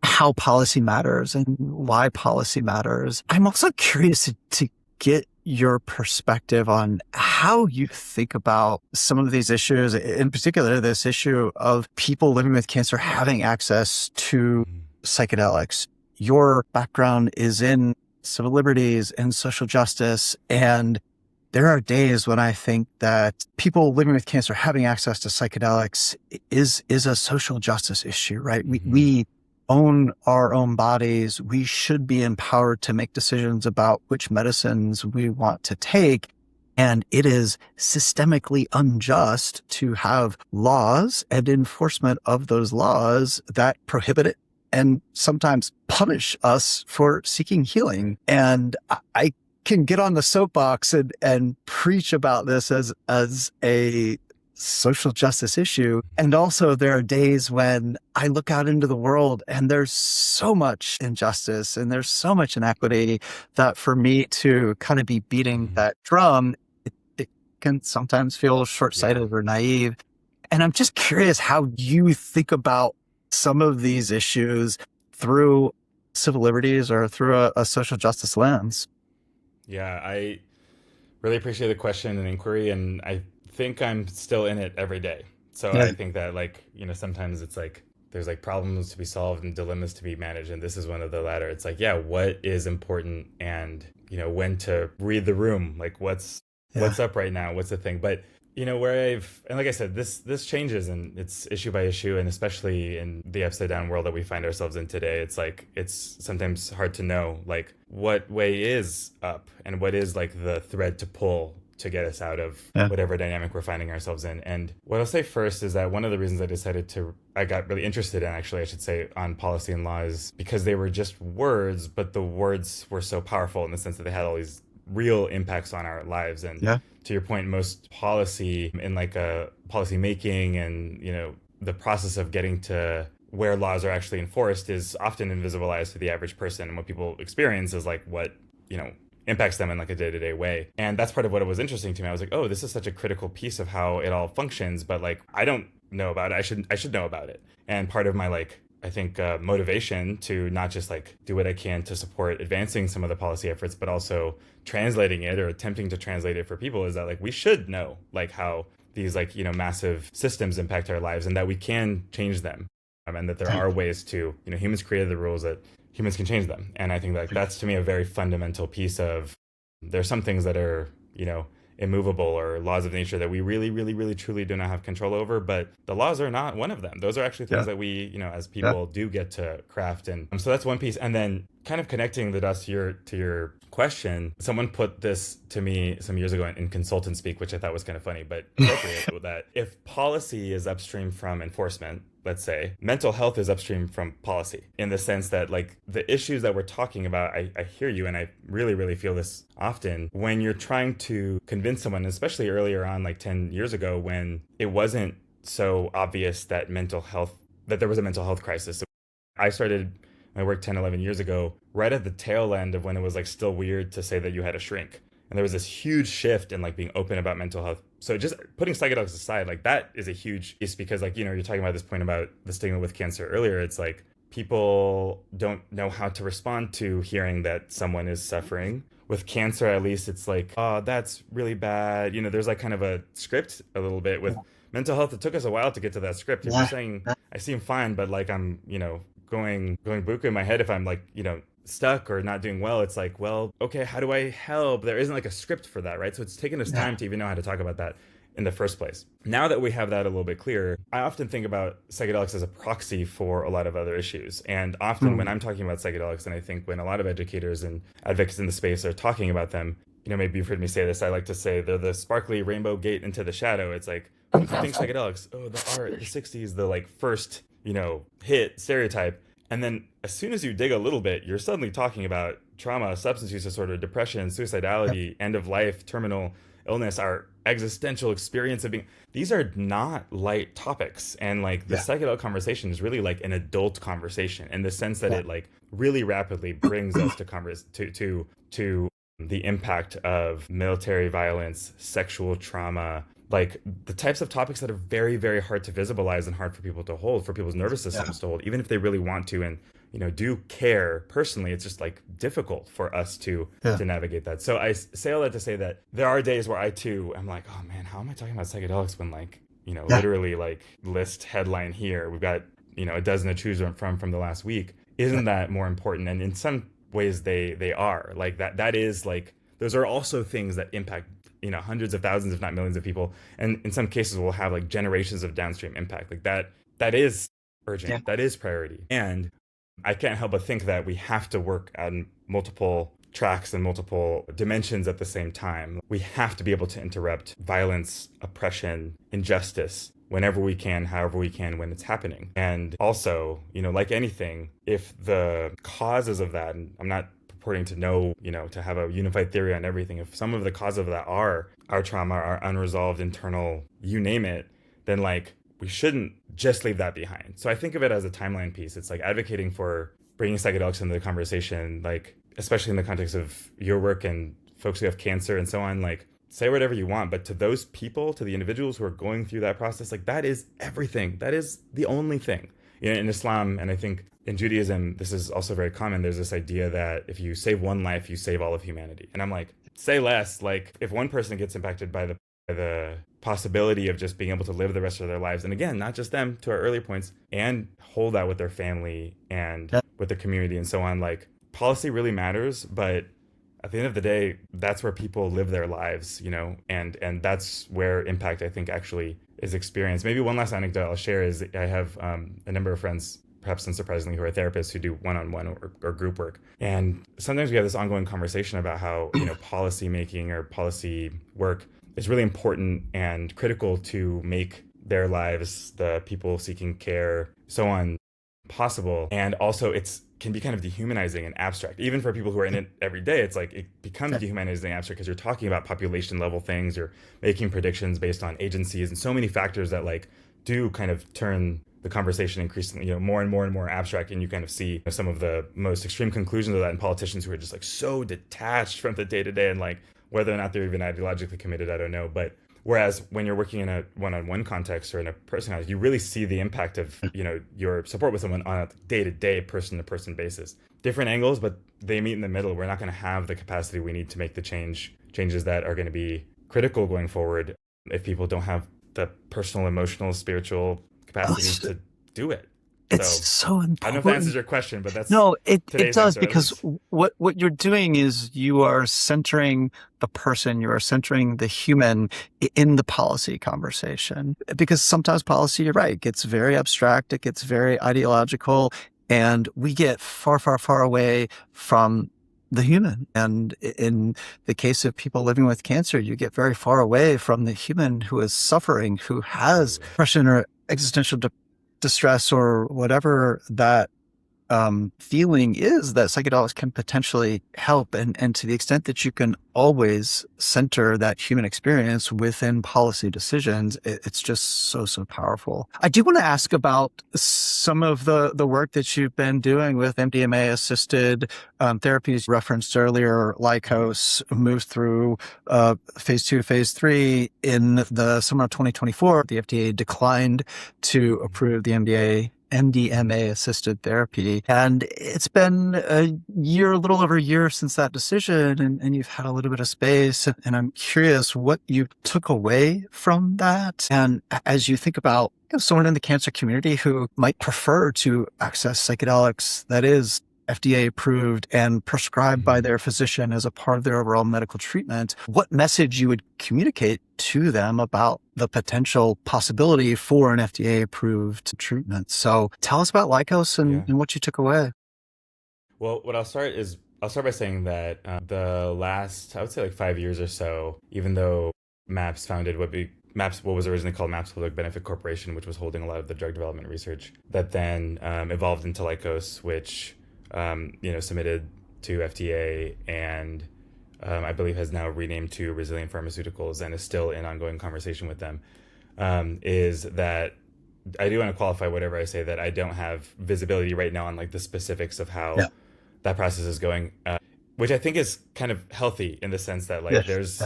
how policy matters and why policy matters. I'm also curious to get your perspective on how you think about some of these issues, in particular, this issue of people living with cancer having access to psychedelics. Your background is in civil liberties and social justice, and there are days when I think that people living with cancer having access to psychedelics is a social justice issue, right? We own our own bodies. We should be empowered to make decisions about which medicines we want to take. And it is systemically unjust to have laws and enforcement of those laws that prohibit it and sometimes punish us for seeking healing. And I can get on the soapbox and preach about this as a social justice issue. And also there are days when I look out into the world and there's so much injustice and there's so much inequity that for me to kind of be beating that drum, it can sometimes feel short-sighted or naive. And I'm just curious how you think about some of these issues through civil liberties or through a social justice lens. Yeah, I really appreciate the question and inquiry, and I think I'm still in it every day. So I think that, like, you know, sometimes it's like there's like problems to be solved and dilemmas to be managed, and this is one of the latter. It's like, yeah, what is important, and you know, when to read the room, like what's up right now, what's the thing. But you know, and like I said, this changes, and it's issue by issue, and especially in the upside down world that we find ourselves in today, it's like it's sometimes hard to know like what way is up and what is like the thread to pull to get us out of whatever dynamic we're finding ourselves in. And what I'll say first is that one of the reasons I got really interested in, actually, I should say, on policy and law is because they were just words, but the words were so powerful in the sense that they had all these real impacts on our lives. And to your point, most policy in like a policy making and, you know, the process of getting to where laws are actually enforced is often invisibilized to the average person. And what people experience is like what, you know, impacts them in like a day-to-day way. And that's part of what was interesting to me. I was like, oh, this is such a critical piece of how it all functions, but like I don't know about it. I should know about it. And part of my like, I think motivation to not just like do what I can to support advancing some of the policy efforts, but also translating it or attempting to translate it for people is that like we should know like how these like, you know, massive systems impact our lives and that we can change them. And that there are ways to, you know, humans created the rules that humans can change them. And I think like that's to me a very fundamental piece of, there's some things that are, you know, immovable or laws of nature that we really, really, really, truly do not have control over, but the laws are not one of them. Those are actually things that we, you know, as people do get to craft. And so that's one piece. And then kind of connecting the dots to your question, someone put this to me some years ago in consultant speak, which I thought was kind of funny, but appropriate, that if policy is upstream from enforcement, let's say, mental health is upstream from policy, in the sense that like the issues that we're talking about, I hear you, and I really, really feel this often when you're trying to convince someone, especially earlier on, like 10 years ago, when it wasn't so obvious that there was a mental health crisis. So I started my work 10, 11 years ago, right at the tail end of when it was like still weird to say that you had a shrink. And there was this huge shift in like being open about mental health. So just putting psychedelics aside, like that is a huge piece because like, you know, you're talking about this point about the stigma with cancer earlier. It's like people don't know how to respond to hearing that someone is suffering. With cancer, at least, it's like, oh, that's really bad. You know, there's like kind of a script a little bit. With mental health, it took us a while to get to that script. If you're saying, I seem fine, but like I'm, you know, going buku in my head if I'm like, you know, stuck or not doing well, it's like, well, okay, how do I help? There isn't like a script for that, right? So it's taken us time to even know how to talk about that in the first place. Now that we have that a little bit clearer, I often think about psychedelics as a proxy for a lot of other issues. And often when I'm talking about psychedelics, and I think when a lot of educators and advocates in the space are talking about them, you know, maybe you've heard me say this, I like to say they're the sparkly rainbow gate into the shadow. It's like, when you think psychedelics, oh, the art, the 60s, the like first, you know, hit stereotype. And then as soon as you dig a little bit, you're suddenly talking about trauma, substance use disorder, depression, suicidality, end of life, terminal illness, our existential experience of being. These are not light topics. And like the psychedelic conversation is really like an adult conversation in the sense that it like really rapidly brings us to the impact of military violence, sexual trauma, like the types of topics that are very, very hard to visibilize and hard for people to hold, for people's nervous systems to hold, even if they really want to and, you know, do care personally. It's just like difficult for us to navigate that. So I say all that to say that there are days where I too am like, oh man, how am I talking about psychedelics when like, you know, literally like list headline here, we've got, you know, a dozen to choose from the last week. Isn't that more important? And in some ways they are like that is like, those are also things that impact hundreds of thousands, if not millions of people. And in some cases will have like generations of downstream impact. Like that is urgent. Yeah. That is priority. And I can't help but think that we have to work on multiple tracks and multiple dimensions at the same time. We have to be able to interrupt violence, oppression, injustice whenever we can, however we can, when it's happening. And also, like anything, if the causes of that, and I'm not purporting to know, to have a unified theory on everything, if some of the causes of that are our trauma, our unresolved internal, you name it, then like we shouldn't just leave that behind. So I think of it as a timeline piece. It's like advocating for bringing psychedelics into the conversation, like especially in the context of your work and folks who have cancer and so on, like say whatever you want, but to those people, to the individuals who are going through that process, like that is everything. That is the only thing. In Islam, and I think in Judaism, this is also very common, there's this idea that if you save one life, you save all of humanity. And I'm like, say less. Like if one person gets impacted by the possibility of just being able to live the rest of their lives, and again, not just them, to our earlier points, and hold that with their family and with their community and so on, like policy really matters, but at the end of the day, that's where people live their lives, and that's where impact, I think, actually is experienced. Maybe one last anecdote I'll share is I have a number of friends, perhaps unsurprisingly, who are therapists who do one-on-one or group work. And sometimes we have this ongoing conversation about how, policy making or policy work is really important and critical to make their lives, the people seeking care, so on, possible. And also it can be kind of dehumanizing and abstract. Even for people who are in it every day, it's like it becomes dehumanizing and abstract because you're talking about population level things, you're making predictions based on agencies and so many factors that like do kind of turn the conversation increasingly, more and more and more abstract. And you kind of see some of the most extreme conclusions of that in politicians who are just like so detached from the day to day, and like whether or not they're even ideologically committed, I don't know. But whereas when you're working in a one-on-one context or in a person context, you really see the impact of, your support with someone on a day-to-day, person-to-person basis. Different angles, but they meet in the middle. We're not going to have the capacity we need to make the changes that are going to be critical going forward if people don't have the personal, emotional, spiritual capacity to do it. It's so important. I don't know if that answers your question, but that's it does answer, because what you're doing is you are centering the person, you are centering the human in the policy conversation. Because sometimes policy, you're right, gets very abstract, it gets very ideological, and we get far, far, far away from the human. And in the case of people living with cancer, you get very far away from the human who is suffering, who has depression or existential distress or whatever that feeling is that psychedelics can potentially help. And to the extent that you can always center that human experience within policy decisions, it's just so, so powerful. I do want to ask about some of the work that you've been doing with MDMA-assisted therapies referenced earlier. Lykos moved through phase 2, phase 3 in the summer of 2024. The FDA declined to approve the MDMA-assisted therapy. And it's been a little over a year since that decision, and you've had a little bit of space. And I'm curious what you took away from that. And as you think about someone in the cancer community who might prefer to access psychedelics that is FDA approved and prescribed by their physician as a part of their overall medical treatment, what message you would communicate to them about the potential possibility for an FDA approved treatment. So tell us about Lykos and what you took away. Well, what I'll start by saying that the last, I would say like 5 years or so, even though MAPS founded what was originally called MAPS Public Benefit Corporation, which was holding a lot of the drug development research, that then evolved into Lykos, which submitted to FDA and I believe has now renamed to Resilient Pharmaceuticals and is still in ongoing conversation with them, is that I do want to qualify whatever I say that I don't have visibility right now on like the specifics of how that process is going, which I think is kind of healthy in the sense that like there's,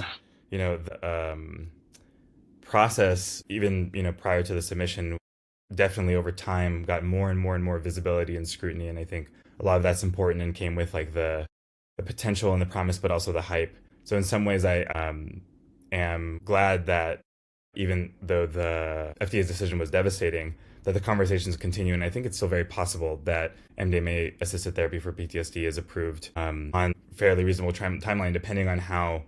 the process even, prior to the submission definitely over time got more and more and more visibility and scrutiny. And I think a lot of that's important and came with like the potential and the promise, but also the hype. So in some ways, I am glad that even though the FDA's decision was devastating, that the conversations continue. And I think it's still very possible that MDMA-assisted therapy for PTSD is approved on fairly reasonable timeline, depending on how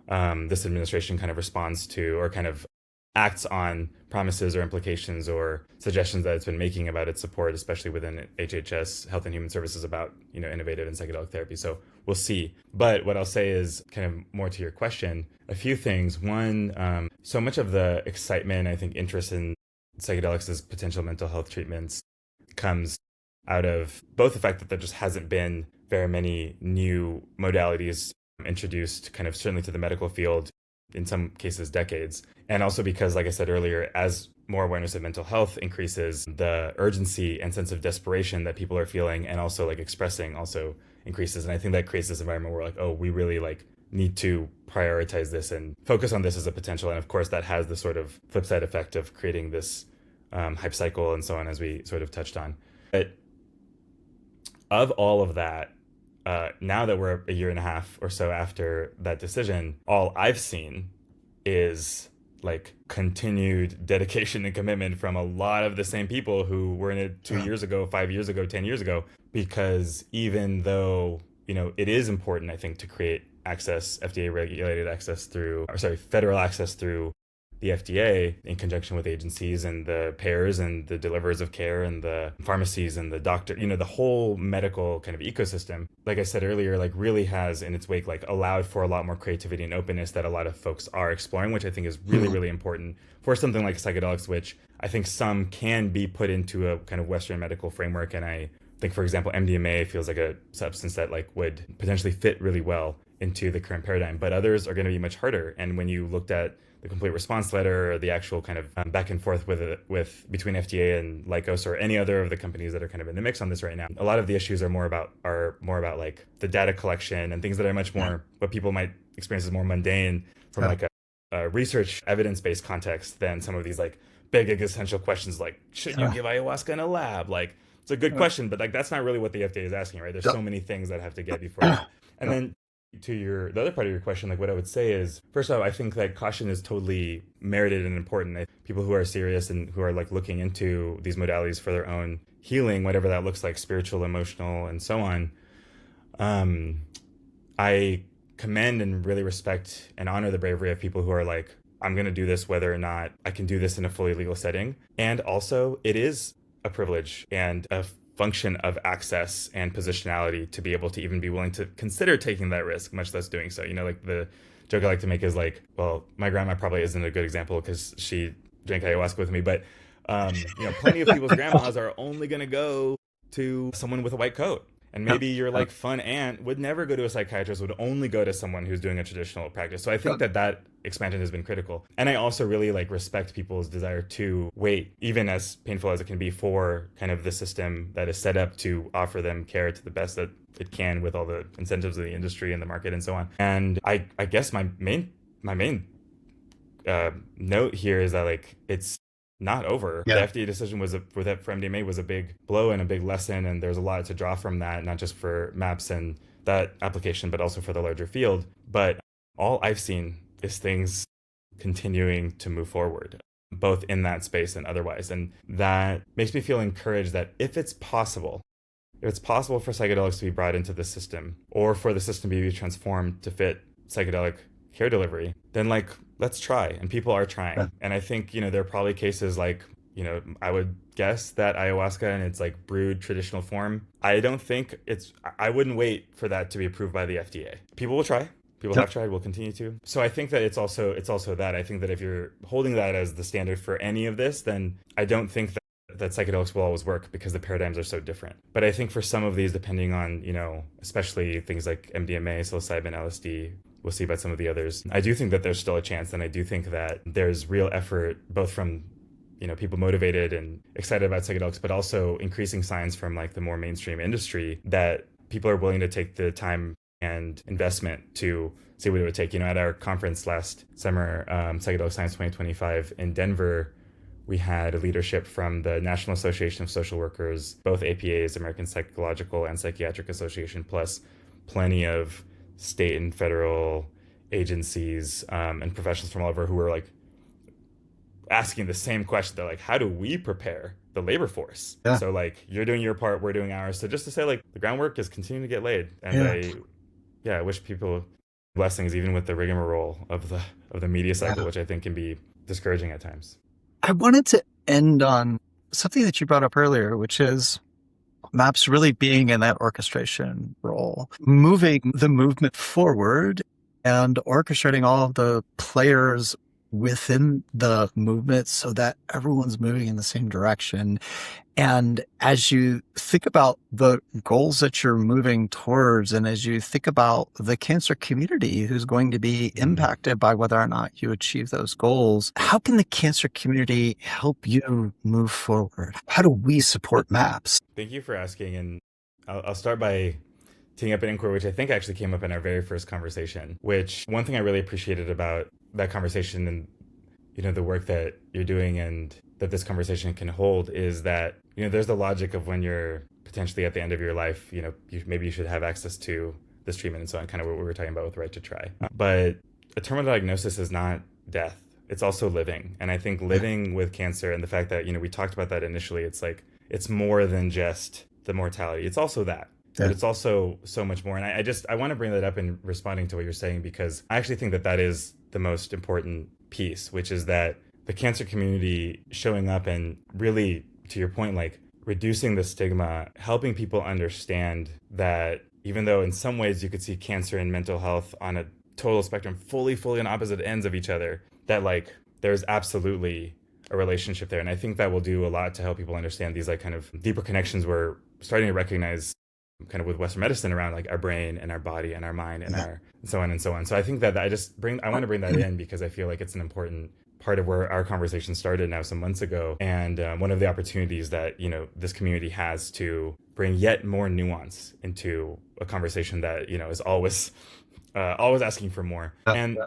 this administration kind of responds to or kind of acts on promises or implications or suggestions that it's been making about its support, especially within HHS, Health and Human Services, about, innovative and psychedelic therapy. So we'll see. But what I'll say is kind of more to your question, a few things. One, so much of the excitement, I think, interest in psychedelics as potential mental health treatments comes out of both the fact that there just hasn't been very many new modalities introduced, kind of certainly to the medical field, in some cases decades. And also because, like I said earlier, as more awareness of mental health increases, the urgency and sense of desperation that people are feeling and also like expressing also increases. And I think that creates this environment where like, oh, we really like need to prioritize this and focus on this as a potential. And of course, that has the sort of flip side effect of creating this hype cycle and so on, as we sort of touched on. But of all of that, now that we're a year and a half or so after that decision, all I've seen is like continued dedication and commitment from a lot of the same people who were in it 2 years ago, 5 years ago, 10 years ago. Because even though, it is important, I think, to create access, FDA regulated access federal access through the FDA in conjunction with agencies and the payers and the deliverers of care and the pharmacies and the doctor, the whole medical kind of ecosystem, like I said earlier, like really has in its wake, like allowed for a lot more creativity and openness that a lot of folks are exploring, which I think is really, really important for something like psychedelics, which I think some can be put into a kind of Western medical framework. And I think, for example, MDMA feels like a substance that like would potentially fit really well into the current paradigm, but others are going to be much harder. And when you looked at the complete response letter or the actual kind of back and forth with between FDA and Lycos or any other of the companies that are kind of in the mix on this right now, a lot of the issues are more about like the data collection and things that are much more what people might experience as more mundane from like a research evidence-based context than some of these like big existential questions like, should you give ayahuasca in a lab? Like, it's a good question, but like that's not really what the FDA is asking, right? There's so many things that have to get before that. And then to the other part of your question, like what I would say is, first off, I think that caution is totally merited and important. People who are serious and who are like looking into these modalities for their own healing, whatever that looks like, spiritual, emotional, and so on. I commend and really respect and honor the bravery of people who are like, I'm going to do this whether or not I can do this in a fully legal setting. And also, it is a privilege and a function of access and positionality to be able to even be willing to consider taking that risk, much less doing so. Like the joke I like to make is like, well, my grandma probably isn't a good example because she drank ayahuasca with me, but plenty of people's grandmas are only going to go to someone with a white coat. And maybe your like fun aunt would never go to a psychiatrist, would only go to someone who's doing a traditional practice. So I think that expansion has been critical. And I also really like respect people's desire to wait, even as painful as it can be, for kind of the system that is set up to offer them care to the best that it can with all the incentives of the industry and the market and so on. And I guess my main note here is that like it's not over. The FDA decision for MDMA was a big blow and a big lesson, and there's a lot to draw from that, not just for MAPS and that application, but also for the larger field. But all I've seen is things continuing to move forward, both in that space and otherwise. And that makes me feel encouraged that if it's possible for psychedelics to be brought into the system, or for the system to be transformed to fit psychedelic care delivery, then like, let's try. And people are trying. And I think, there are probably cases like, I would guess that ayahuasca in its like brewed traditional form, I wouldn't wait for that to be approved by the FDA. People will try. People have tried, will continue to. So I think that it's also that. I think that if you're holding that as the standard for any of this, then I don't think that psychedelics will always work because the paradigms are so different. But I think for some of these, depending on, especially things like MDMA, psilocybin, LSD, we'll see about some of the others, I do think that there's still a chance. And I do think that there's real effort, both from, people motivated and excited about psychedelics, but also increasing signs from like the more mainstream industry that people are willing to take the time and investment to see what it would take. At our conference last summer, Psychedelic Science 2025 in Denver, we had a leadership from the National Association of Social Workers, both APAs, American Psychological and Psychiatric Association, plus plenty of state and federal agencies and professionals from all over who were like asking the same question. They're like, how do we prepare the labor force? So like, you're doing your part, we're doing ours. So just to say like, the groundwork is continuing to get laid. And I wish people blessings, even with the rigmarole of the media cycle, Yeah. which I think can be discouraging at times. I wanted to end on something that you brought up earlier, which is MAPS really being in that orchestration role, moving the movement forward and orchestrating all of the players within the movement so that everyone's moving in the same direction. And as you think about the goals that you're moving towards, and as you think about the cancer community who's going to be impacted by whether or not you achieve those goals, how can the cancer community help you move forward? How do we support MAPS? Thank you for asking. And I'll start by teeing up an inquiry, which I think actually came up in our very first conversation, which one thing I really appreciated about that conversation and, the work that you're doing and that this conversation can hold is that, there's the logic of when you're potentially at the end of your life, maybe you should have access to this treatment and so on, kind of what we were talking about with Right to Try. But a terminal diagnosis is not death. It's also living. And I think living with cancer and the fact that, we talked about that initially, it's like, it's more than just the mortality. It's also that. Yeah. But it's also so much more. And I want to bring that up in responding to what you're saying, because I actually think that is the most important piece, which is that the cancer community showing up and really, to your point, like reducing the stigma, helping people understand that even though in some ways you could see cancer and mental health on a total spectrum, fully on opposite ends of each other, that like there's absolutely a relationship there. And I think that will do a lot to help people understand these like kind of deeper connections we're starting to recognize kind of with Western medicine around like our brain and our body and our mind and our and so on and so on. So I think that I want to bring that in because I feel like it's an important part of where our conversation started now some months ago. And one of the opportunities that, this community has to bring yet more nuance into a conversation that, is always asking for more. And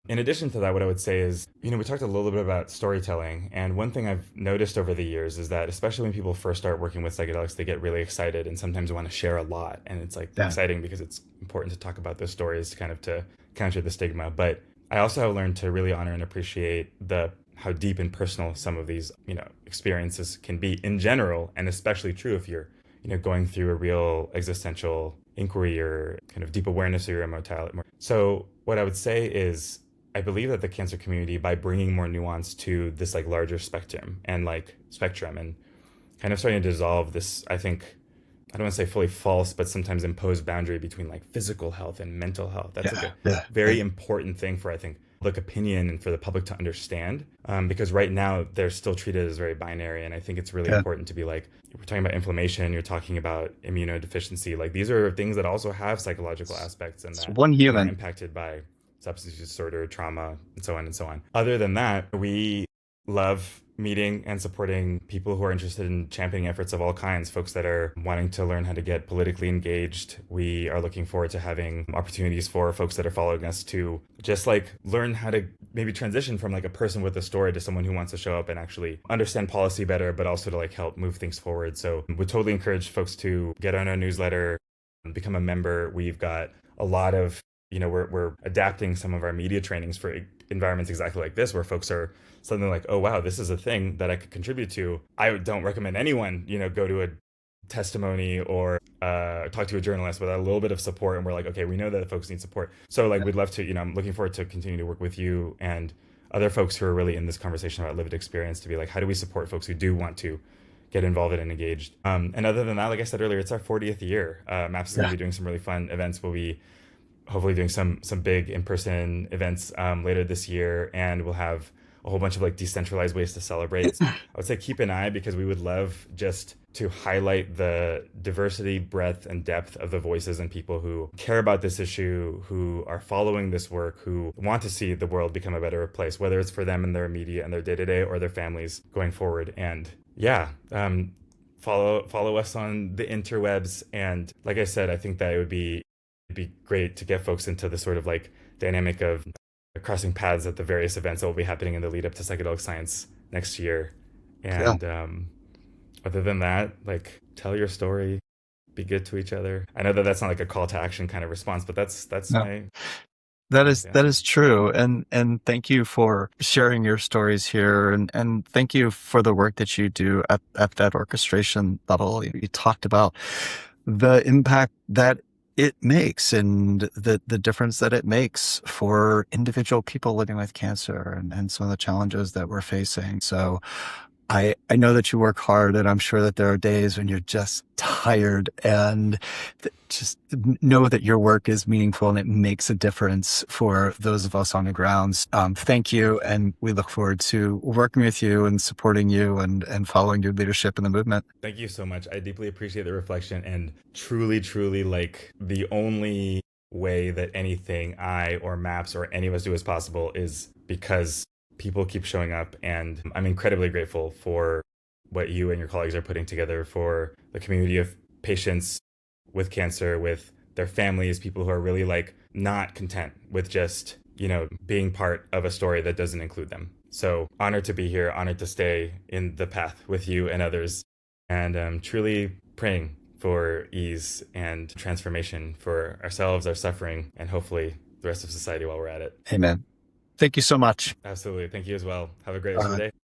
in addition to that, what I would say is, we talked a little bit about storytelling. And one thing I've noticed over the years is that, especially when people first start working with psychedelics, they get really excited and sometimes want to share a lot. And it's like exciting because it's important to talk about those stories kind of to counter the stigma. But I also have learned to really honor and appreciate how deep and personal some of these, experiences can be in general, and especially true if you're, going through a real existential inquiry or kind of deep awareness of your mortality. So what I would say is, I believe that the cancer community, by bringing more nuance to this like larger spectrum and kind of starting to dissolve this, I think, I don't want to say fully false, but sometimes imposed boundary between like physical health and mental health. That's a very important thing for, I think, public opinion and for the public to understand, because right now they're still treated as very binary. And I think it's really important to be like, we're talking about inflammation, you're talking about immunodeficiency. Like these are things that also have psychological aspects and that one human are impacted by substance use disorder, trauma, and so on and so on. Other than that, we love meeting and supporting people who are interested in championing efforts of all kinds, folks that are wanting to learn how to get politically engaged. We are looking forward to having opportunities for folks that are following us to just like learn how to maybe transition from like a person with a story to someone who wants to show up and actually understand policy better, but also to like help move things forward. So we totally encourage folks to get on our newsletter, become a member. We've got a lot of, we're adapting some of our media trainings for environments exactly like this, where folks are suddenly like, oh, wow, this is a thing that I could contribute to. I don't recommend anyone, go to a testimony or talk to a journalist without a little bit of support. And we're like, okay, we know that folks need support. So like, we'd love to, I'm looking forward to continue to work with you and other folks who are really in this conversation about lived experience to be like, how do we support folks who do want to get involved and engaged? And other than that, like I said earlier, it's our 40th year. MAPS is going to be doing some really fun events. We'll be hopefully doing some big in-person events later this year, and we'll have a whole bunch of like decentralized ways to celebrate. I would say keep an eye, because we would love just to highlight the diversity, breadth, and depth of the voices and people who care about this issue, who are following this work, who want to see the world become a better place, whether it's for them and their immediate and their day-to-day or their families going forward. And follow us on the interwebs. And like I said, I think that it'd be great to get folks into the sort of like dynamic of crossing paths at the various events that will be happening in the lead up to Psychedelic Science next year. And other than that, like, tell your story, be good to each other. I know that that's not like a call to action kind of response, but that's that is true. And thank you for sharing your stories here, and thank you for the work that you do at that orchestration level. You talked about the impact that it makes and the difference that it makes for individual people living with cancer and some of the challenges that we're facing. So I know that you work hard, and I'm sure that there are days when you're just tired, and just know that your work is meaningful and it makes a difference for those of us on the grounds. Thank you, and we look forward to working with you and supporting you and following your leadership in the movement. Thank you so much. I deeply appreciate the reflection, and truly, truly, like, the only way that anything I or MAPS or any of us do is possible is because people keep showing up, and I'm incredibly grateful for what you and your colleagues are putting together for the community of patients with cancer, with their families, people who are really like not content with just, being part of a story that doesn't include them. So honored to be here, honored to stay in the path with you and others, and truly praying for ease and transformation for ourselves, our suffering, and hopefully the rest of society while we're at it. Amen. Thank you so much. Absolutely. Thank you as well. Have a great rest of your day.